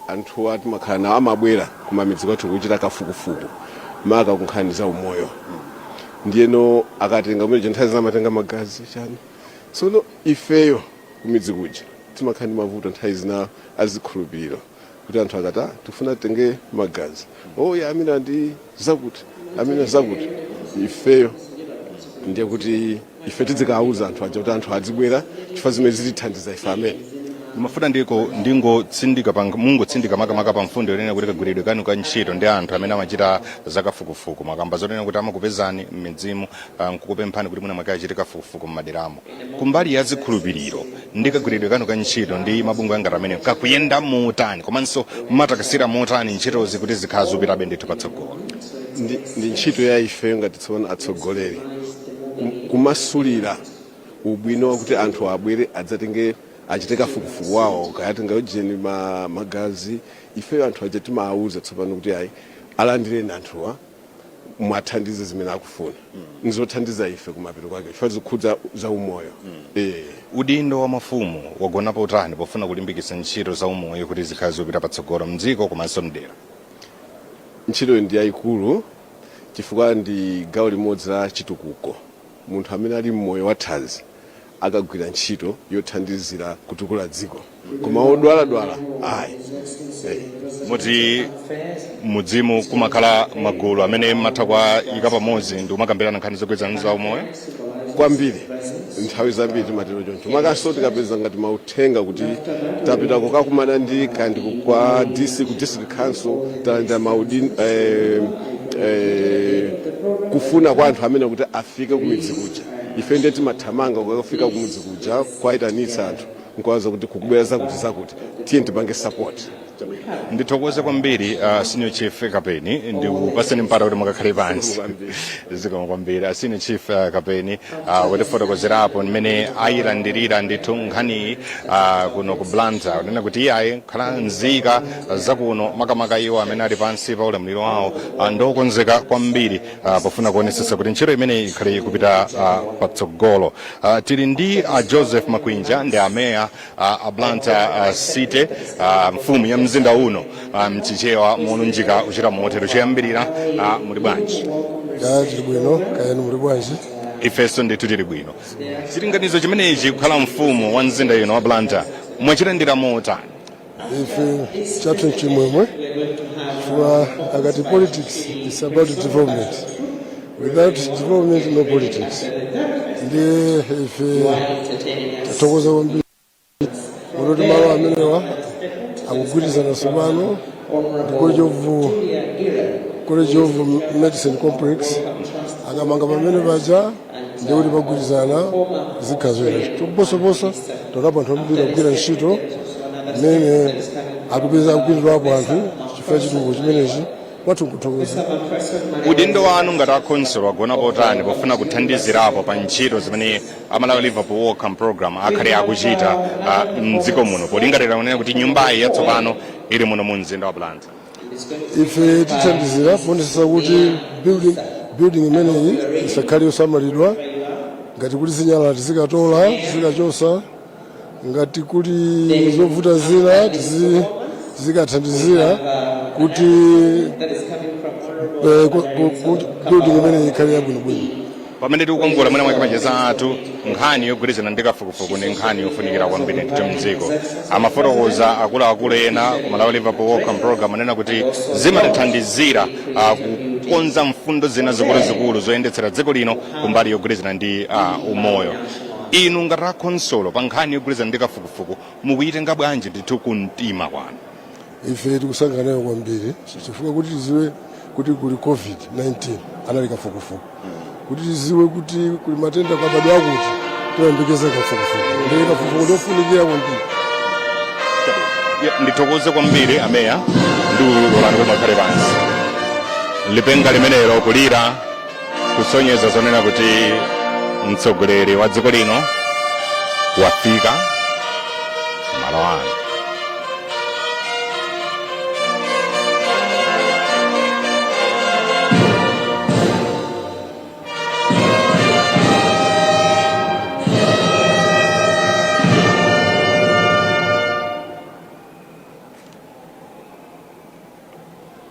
anthu atimakhala nawo amabwera kumamidzi kwathu kuchita kafukufuku maka kunkhani za umoyo ndiyeno akatenga mweje nthawi zamatenga magazi chani sono ifeyo kumidzi kuja timakhala ndi mavuto nthawi zina azikhulupiriro kuti anthu akata tifuna tenge magazi ya amina ndi zakuti amina zakuti ifeyo ndiye kuti ife tizikauza anthu aja kuti anthu adzibwera chifukwa zimene zitithandiza ife amene mafuna ndingotsindika mungotsindika makamaka pa mfundo yonena kuti kagwiridwe kanu ka ntchito ndi anthu amene amachita zakafukufuku makamba zonena kuti amakupezani m'midzimu nkukupemphani kuti muna mwake achite kafukufuku m'maderamo kumbali ya zikhulupiriro ndi kagwiridwe kanu ka ntchito ndi mabungwe angati amene kakuyenda motani komanso matakasira motani ntchitozi kuti zikhala zopitabe ndithu patsogolo? Ndi ntchito ya ifeyo ngati tsopano atsogoleri kumasulira ubwino wakuti anthu abwere adzatenge achite kafukufuku wawo kayatenga ujeni magazi ifeyo anthu aja timawauza tsopano kuti ayi alandireni anthuwa mwathandize zimene akufuna nizothandiza ife kumapito kwake chifukwa zikhudza za umoyo. Udindo wa mafumu wagonapo utani pofuna kulimbikitsa ntchito za umoyo kuti zikhale zopita patsogolo mdziko komanso mdera? Ntchito ndi yayikulu chifukwa ndi gawo limodzi la chitukuko. Munthu amene ali mmoyo wathanzi akagwira ntchito yothandizira kutukula dziko koma odwaladwala ayi muti mudzimu kumakhala magulu amene mathakwa ika pamodzi ndi umakambirana nkhani zokwezana za umoyo kwambiri nthawi zambiri timatero choncho makanso tikapeza ngati mauthenga kuti tapita kukakumana ndi kandi kwa DC ku district council talanda maudi kufuna kwa anthu amene kuti afike kumidzi kuja ife ndiye timathamanga kukafika kumudzi kuja kwayitanitsa anthu nkwaza kuti kukubweza kuti zakuti tiye tipange support. ndithokoze kwambiri senior chief kapeni ndi upaseni mpata kuti mukakhale pansi zikoma kwambiri senior chief kapeni watifotokozerapo mmene ayilandirira ndithu nkhani kuno ku Blantyre kunena kuti iye khala nzika zakuno makamaka iwo amene ali pansi pa ulamuliro wawo ndokonzeka kwambiri pofuna kuonesesa kuti ntchito imene ikhale kupita patsogolo. Tili ndi Joseph Makwinja ndi ameya a Blantyre city mfumu ya mzinda uno mchichewa molunjika uchita motero choyambirira muli bwanji? Tili bwino kayani muli bwanji? Ifeso ndithu tili bwino. Chilinganizo chimenechi kukhala mfumu wa mzinda uno wa Blantyre mwachilandira motani? Ife chathu chimwemwe chifukwa akati politics is about development. Without development no politics. Ndiye ife tatokoza kwambiri kuti malo amenewa akugwirizana tsopano college of medicine complex akamanga pamene paja ndikuti pagwirizana zikhazwera toposoposa tokapa anthu ambiri akugwira ntchito mmene akupeza akugwirirwapo anthu chifukwa chitukuko chimenechi kwathu nkuthokoza. Udindo wanu ngati akhonsolo wagona potani pofuna kuthandizirapo pa ntchito zimene amalawi Liverpool Welcome Program akhale akuchita mdziko muno polingalira kunena kuti nyumbayi yatsopano ili muno mu mzinda wa Blantyre? Ife tithandizira ponesesa kuti building imeneyi isakhale yosamalidwa ngati kuti zinyalala tizikatola tizikachosa ngati kuli zovuta zina tizikathandizira kuti building imeneyi ikhale yabwinobwino. Pamene tikukongola mwina mwake macheza athu nkhani yogwirizana ndi kafukufuku ndi nkhani yofunikira kwambiri ndi mdziko amafotokoza akuluakulu ena ku Malawi Liverpool Welcome Program anena kuti zimatithandizira kukonza mfundo zina zikuluzikulu zoyendetsera dziko lino kumbali yogwirizana ndi umoyo. Inu ngati akhonsolo pa nkhani yogwirizana ndi kafukufuku mukuyitenga bwanji ndithu kumtima kwanu? Ife tikusanganayo kwambiri chifukwa kuti tiziwe kuti kuli COVID-19 anali kafukufuku kuti tiziwe kuti kuli matenda kabadwa akuti toyembekeza kafukufuku ndi kafukufuku ndofunikira kwambiri. Ndithokoze kwambiri ameya ndi ulolani kuti mukhale pansi. Lipenga limenelo kulira kusonyeza zonena kuti mtsogoleri wa dziko lino wafika malo ano.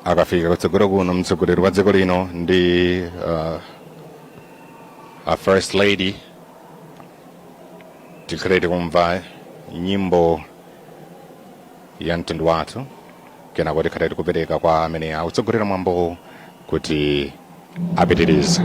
Akafika kutsogolo kuno mtsogoleri wa dziko lino ndi First Lady tikhale tikumva nyimbo ya mtundu wathu kenako tikhale tikupereka kwa amene akutsogolera mwambo kuti apitirize.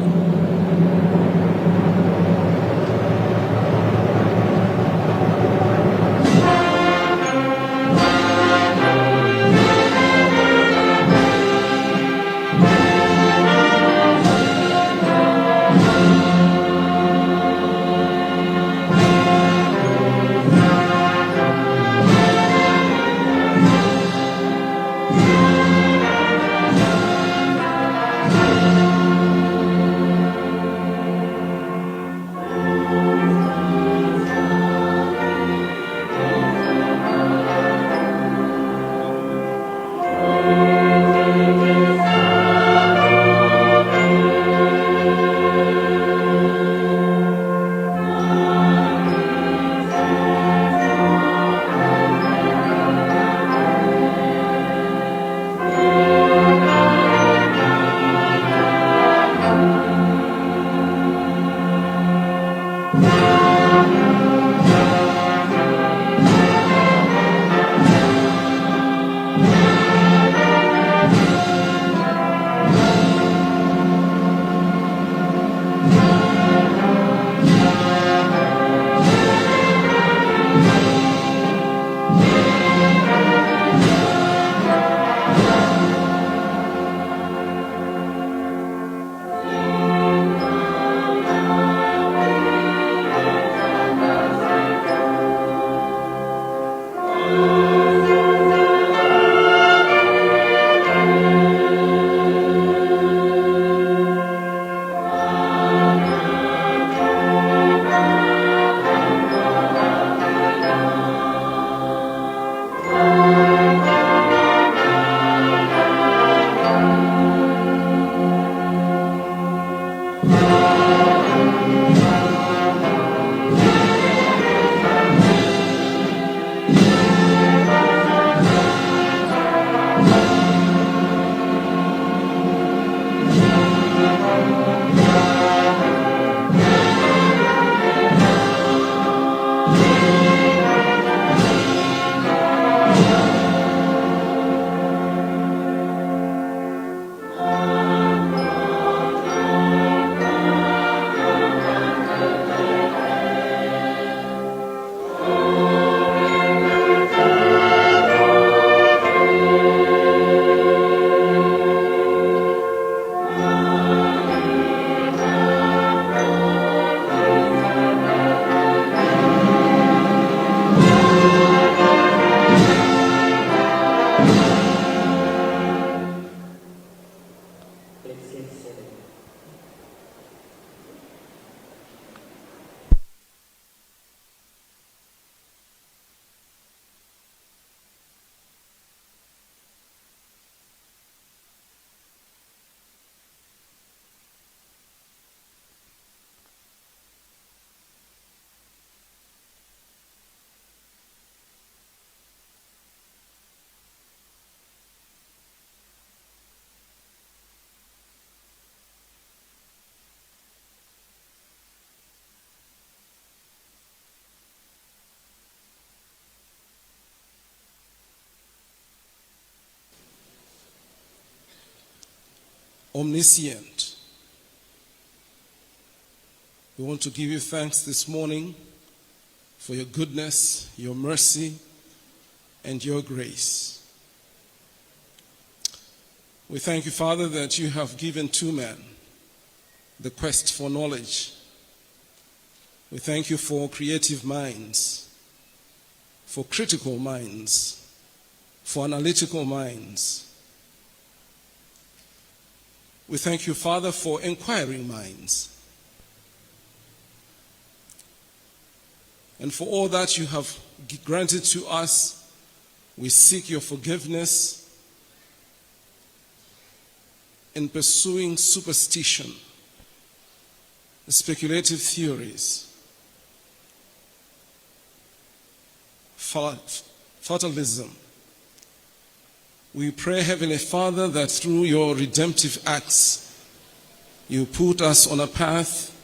omniscient. We want to give you thanks this morning for your goodness, your mercy, and your grace. We thank you, Father, that you have given to men the quest for knowledge. We thank you for creative minds, for critical minds, for analytical minds. We thank you, Father, for inquiring minds. And for all that you have granted to us, we seek your forgiveness in pursuing superstition, speculative theories, fatalism. We pray, Heavenly Father, that through your redemptive acts, you put us on a path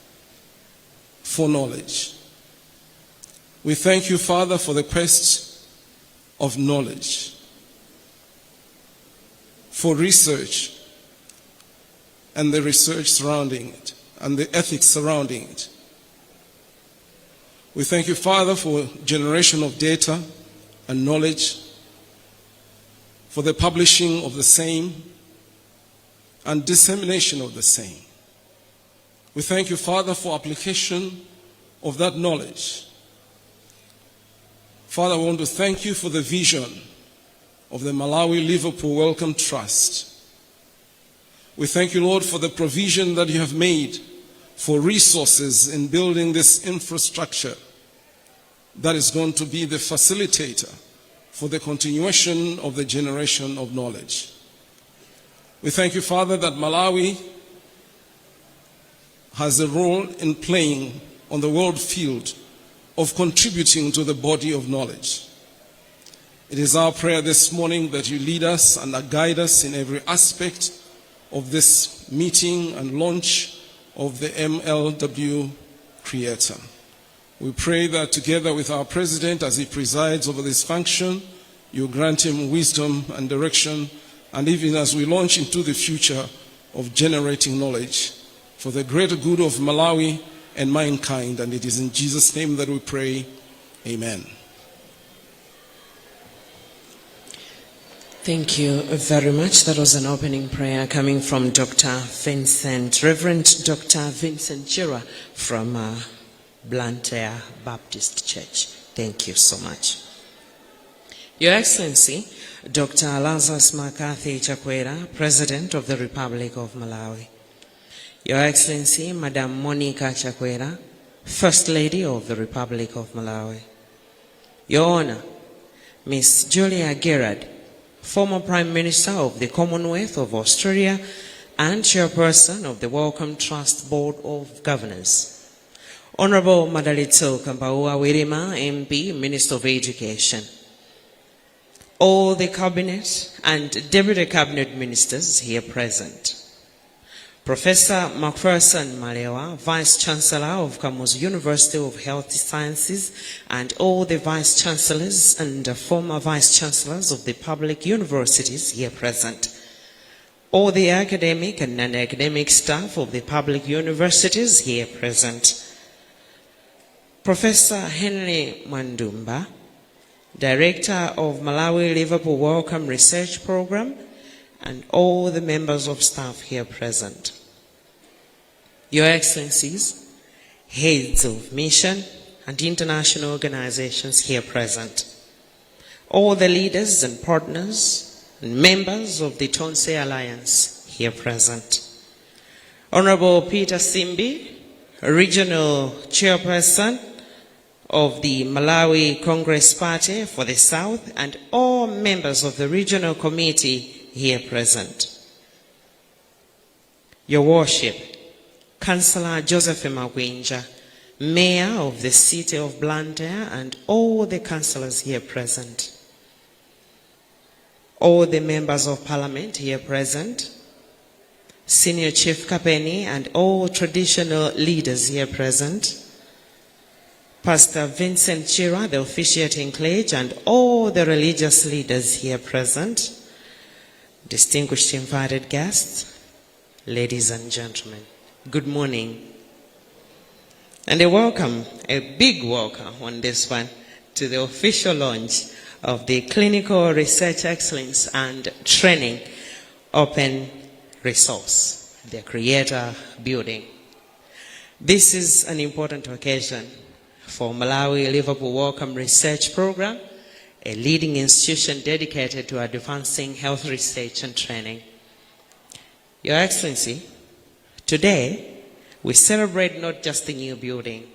for knowledge. We thank you, Father, for the quest of knowledge, for research and the research surrounding it, and the ethics surrounding it. We thank you, Father, for generation of data and knowledge, for the publishing of the same and dissemination of the same. We thank you, Father, for application of that knowledge. Father, I want to thank you for the vision of the Malawi Liverpool Wellcome Trust. We thank you, Lord, for the provision that you have made for resources in building this infrastructure that is going to be the facilitator for the continuation of the generation of knowledge. We thank you, Father, that Malawi has a role in playing on the world field of contributing to the body of knowledge. It is our prayer this morning that you lead us and guide us in every aspect of this meeting and launch of the MLW Creator. We pray that together with our President, as he presides over this function, you grant him wisdom and direction, and even as we launch into the future of generating knowledge for the greater good of Malawi and mankind. And it is in Jesus' name that we pray. Amen. Thank you very much. That was an opening prayer coming from Dr. Vincent, Reverend Dr. Vincent Chira from Blantyre Baptist Church. Thank you so much. Your Excellency, Dr. Lazarus Chakwera, President of the Republic of Malawi. Your Excellency, Madam Monica Chakwera, First Lady of the Republic of Malawi. Your Honor, Miss Julia Gerard, former Prime Minister of the Commonwealth of Australia and Chairperson of the Wellcome Trust Board of Governors. Honorable Madalitso Kampaua Wirima, MP, Minister of Education. All the Cabinet and Deputy Cabinet Ministers here present. Professor Macpherson Malewa, Vice Chancellor of Kamuzu University of Health Sciences, and all the Vice Chancellors and former Vice Chancellors of the public universities here present. All the academic and non-academic staff of the public universities here present. Professor Henry Mwandumba, Director of Malawi Liverpool Wellcome Research Program, and all the members of staff here present. Your Excellencies, heads of mission and international organizations here present. All the leaders and partners and members of the Tonse Alliance here present. Honorable Peter Simbi, Regional Chairperson of the Malawi Congress Party for the South, and all members of the Regional Committee here present. Your Worship, Councillor Joseph Magwinja, Mayor of the City of Blantyre, and all the councillors here present. All the members of Parliament here present. Senior Chief Kapeni and all traditional leaders here present. Pastor Vincent Chira, the officiating clergy, and all the religious leaders here present. Distinguished invited guests, ladies and gentlemen, good morning. And a welcome, a big welcome on this one, to the official launch of the Clinical Research Excellence and Training Open Resource, the Creator Building. This is an important occasion for Malawi Liverpool Wellcome Research Program, a leading institution dedicated to advancing health research and training. Your Excellency, today we celebrate not just a new building,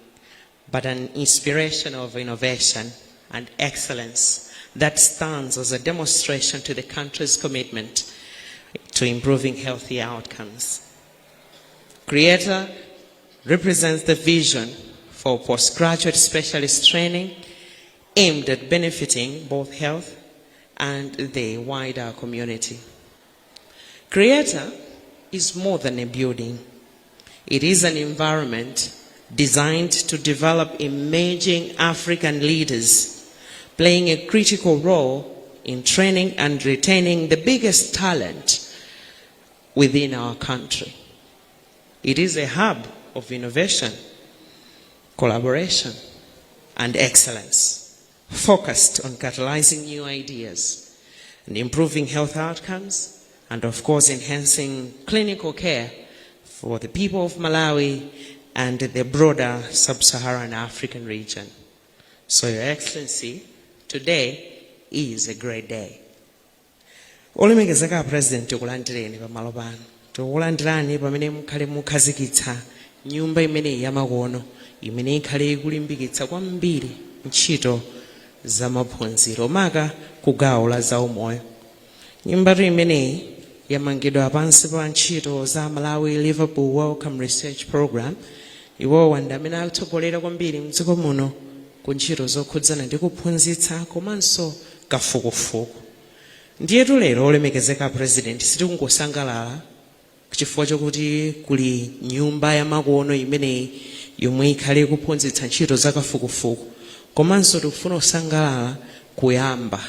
but an inspiration of innovation and excellence that stands as a demonstration to the country's commitment to improving healthy outcomes. Creator represents the vision for postgraduate specialist training aimed at benefiting both health and the wider community. Creator is more than a building. It is an environment designed to develop emerging African leaders, playing a critical role in training and retaining the biggest talent within our country. It is a hub of innovation, collaboration, and excellence, focused on catalyzing new ideas and improving health outcomes, and of course enhancing clinical care for the people of Malawi and the broader sub-Saharan African region. So, Your Excellency, today is a great day. Olemekezeka President tikulandireni pamalo pano. Tikulandirani pamene mukhale mukhazikitsa nyumba imene yamakono imene ikhale ikulimbikitsa kwambiri ntchito za maphunziro maka ku gawo la zaumoyo. Nyumbatu imeneyi yamangidwa pansi pa ntchito za Malawi Liverpool Wellcome Research Program. Iwowa ndi amene akutsogolera kwambiri mdziko muno ku ntchito zokhudzana ndi kuphunzitsa komanso kafukufuku. Ndiyetu lero olemekezeka President sitikungosangalala chifukwa chokuti kuli nyumba yamakono imeneyi yomwe ikhale kuphunzitsa ntchito za kafukufuku, komanso tikufuna kusangalala kuyamba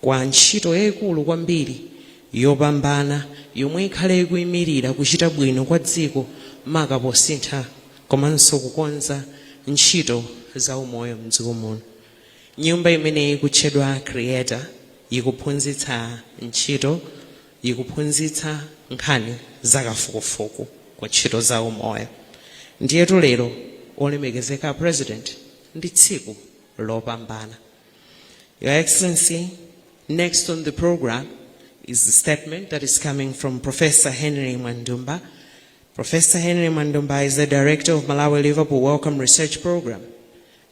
kwa ntchito yayikulu kwambiri yopambana yomwe ikhale ikuyimirira kuchita bwino kwa dziko maka posintha komanso kukonza ntchito za umoyo mdziko muno. Nyumba imeneyi kutchedwa Creator ikuphunzitsa ntchito, ikuphunzitsa nkhani za kafukufuku kwa ntchito za umoyo. Ndiyetu lero olemekezeka President ndi tsiku lopambana. Your Excellency, next on the program is the statement that is coming from Professor Henry Mwandumba. Professor Henry Mwandumba is the Director of Malawi Liverpool Wellcome Research Program.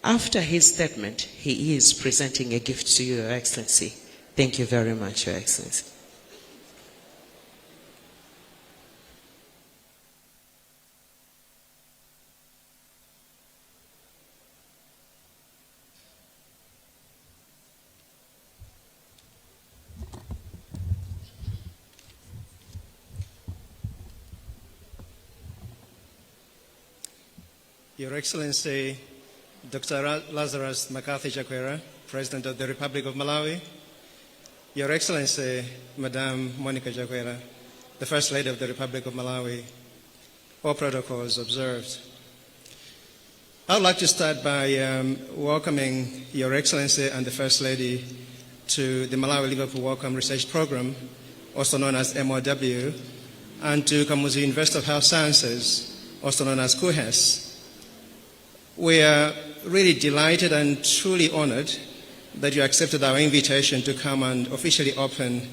After his statement, he is presenting a gift to you, Your Excellency. Thank you very much, Your Excellency. Your Excellency, Dr. Lazarus Chakwera, President of the Republic of Malawi, Your Excellency, Madame Monica Chakwera, the First Lady of the Republic of Malawi, all protocols observed. I would like to start by welcoming Your Excellency and the First Lady to the Malawi Liverpool Wellcome Research Program, also known as MOW, and to Kamuzu University of Health Sciences, also known as KUHES. We are really delighted and truly honored that you accepted our invitation to come and officially open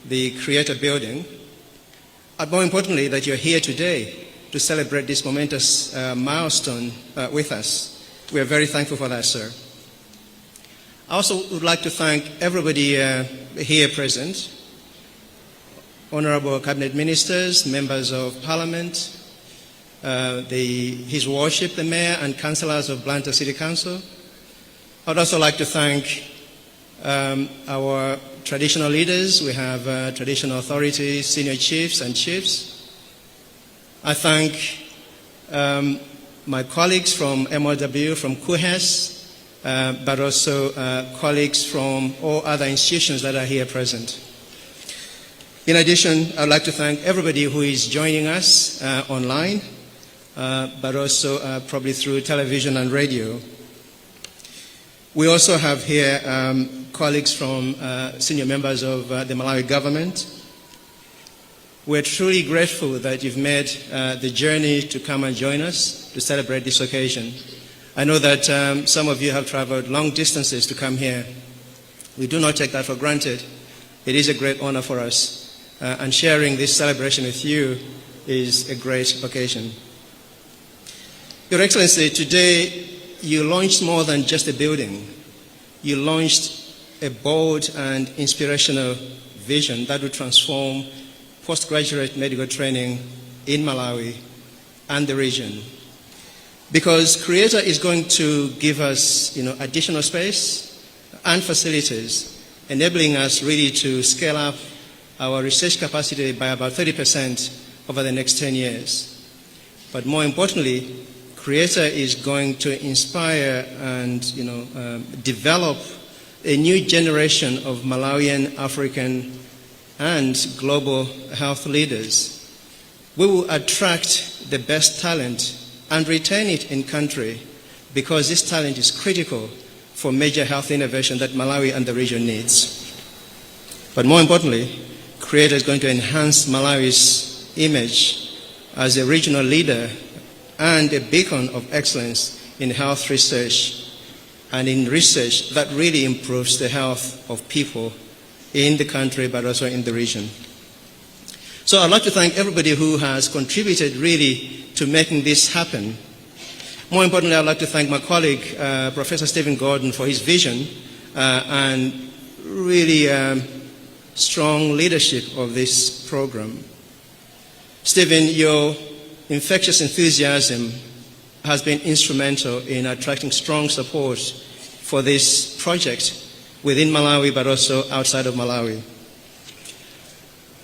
the Creator Building. And more importantly, that you're here today to celebrate this momentous milestone with us. We are very thankful for that, sir. I also would like to thank everybody here present, honorable cabinet ministers, members of parliament, His Worship, the Mayor and councillors of Blantyre City Council. I would also like to thank our traditional leaders. We have traditional authorities, senior chiefs and chiefs. I thank my colleagues from MOW, from KUHES, but also colleagues from all other institutions that are here present. In addition, I'd like to thank everybody who is joining us online, but also probably through television and radio. We also have here colleagues from senior members of the Malawi government. We're truly grateful that you've made the journey to come and join us to celebrate this occasion. I know that some of you have traveled long distances to come here. We do not take that for granted. It is a great honor for us, and sharing this celebration with you is a great occasion. Your Excellency, today you launched more than just a building. You launched a bold and inspirational vision that will transform postgraduate medical training in Malawi and the region. Because Creator is going to give us additional space and facilities, enabling us really to scale up our research capacity by about 30% over the next 10 years. But more importantly, Creator is going to inspire and develop a new generation of Malawian, African, and global health leaders. We will attract the best talent and retain it in country, because this talent is critical for major health innovation that Malawi and the region needs. But more importantly, Creator is going to enhance Malawi's image as a regional leader and a beacon of excellence in health research and in research that really improves the health of people in the country, but also in the region. So I'd like to thank everybody who has contributed really to making this happen. More importantly, I'd like to thank my colleague, Professor Stephen Gordon, for his vision and really strong leadership of this program. Stephen, your infectious enthusiasm has been instrumental in attracting strong support for this project within Malawi, but also outside of Malawi.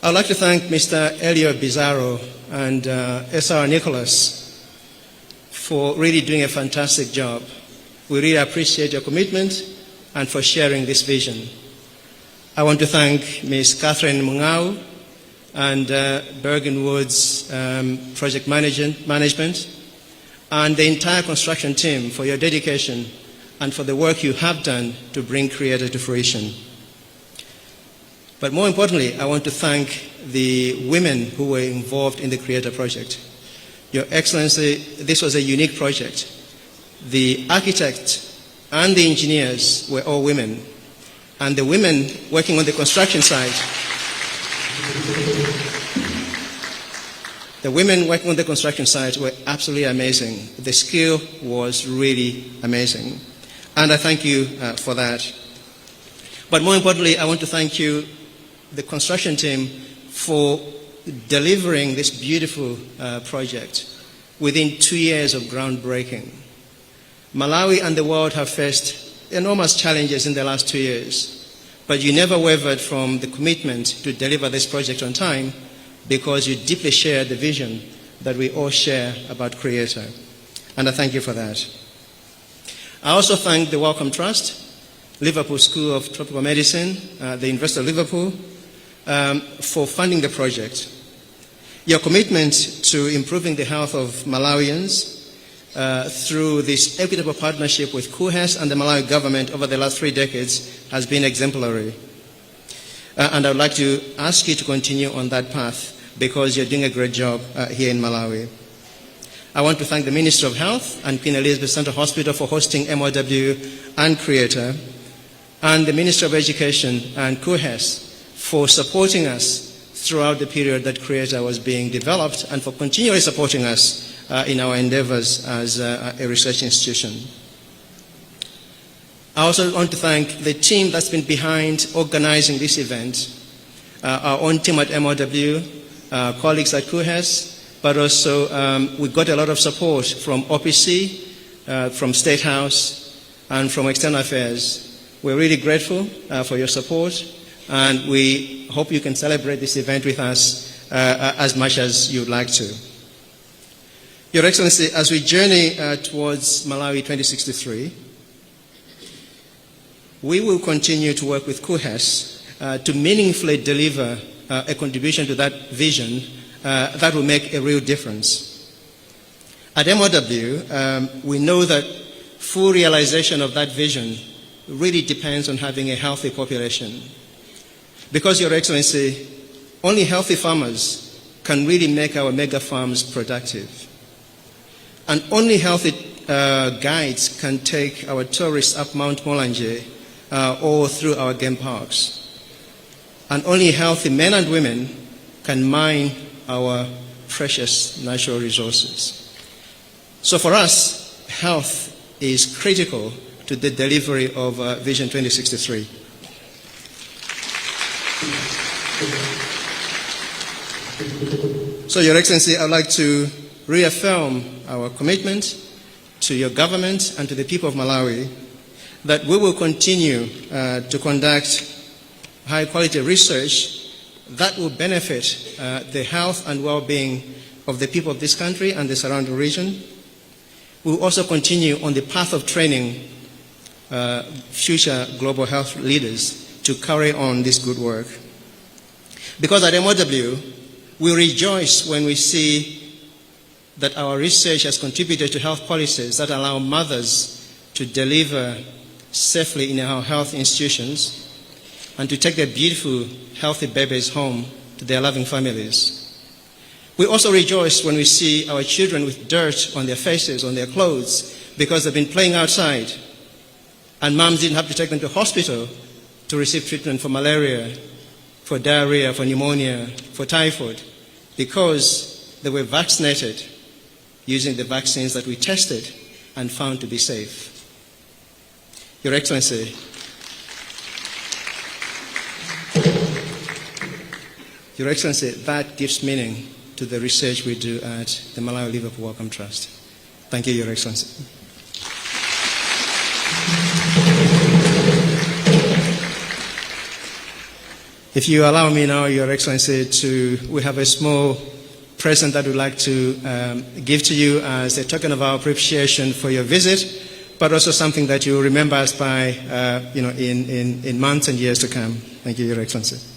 I'd like to thank Mr. Elio Bizarro and SR Nicholas for really doing a fantastic job. We really appreciate your commitment and for sharing this vision. I want to thank Ms. Catherine Mungau and Bergen Woods Project Management and the entire construction team for your dedication and for the work you have done to bring Creator to fruition. But more importantly, I want to thank the women who were involved in the Creator project. Your Excellency, this was a unique project. The architect and the engineers were all women, and the women working on the construction site, were absolutely amazing. The skill was really amazing. And I thank you for that. But more importantly, I want to thank you, the construction team, for delivering this beautiful project within 2 years of groundbreaking. Malawi and the world have faced enormous challenges in the last 2 years, but you never wavered from the commitment to deliver this project on time, because you deeply share the vision that we all share about Creator. And I thank you for that. I also thank the Wellcome Trust, Liverpool School of Tropical Medicine, the University of Liverpool, for funding the project. Your commitment to improving the health of Malawians through this equitable partnership with KUHES and the Malawi government over the last 3 decades has been exemplary. And I would like to ask you to continue on that path, because you're doing a great job here in Malawi. I want to thank the Ministry of Health and Queen Elizabeth Central Hospital for hosting MOW and Creator, and the Ministry of Education and KUHES for supporting us throughout the period that Creator was being developed, and for continually supporting us in our endeavors as a research institution. I also want to thank the team that's been behind organizing this event, our own team at MOW, colleagues at KUHES, but also we got a lot of support from OPC, from State House, and from External Affairs. We're really grateful for your support, and we hope you can celebrate this event with us as much as you'd like to. Your Excellency, as we journey towards Malawi 2063, we will continue to work with KUHES to meaningfully deliver a contribution to that vision, that will make a real difference. At MOW, we know that full realization of that vision really depends on having a healthy population. Because, Your Excellency, only healthy farmers can really make our mega farms productive. And only healthy guides can take our tourists up Mount Molanje or through our game parks. And only healthy men and women can mine our precious natural resources. So for us, health is critical to the delivery of Vision 2063. So, Your Excellency, I'd like to reaffirm our commitment to your government and to the people of Malawi that we will continue to conduct high-quality research that will benefit the health and well-being of the people of this country and the surrounding region. We will also continue on the path of training future global health leaders to carry on this good work. Because at MOW, we rejoice when we see that our research has contributed to health policies that allow mothers to deliver safely in our health institutions and to take their beautiful, healthy babies home to their loving families. We also rejoice when we see our children with dirt on their faces, on their clothes, because they've been playing outside, and moms didn't have to take them to hospital to receive treatment for malaria, for diarrhea, for pneumonia, for typhoid, because they were vaccinated using the vaccines that we tested and found to be safe. Your Excellency, that gives meaning to the research we do at the Malawi Liverpool Wellcome Trust. Thank you, Your Excellency. If you allow me now, Your Excellency, we have a small present that we'd like to give to you as a token of our appreciation for your visit, but also something that you will remember us by, in months and years to come. Thank you, Your Excellency.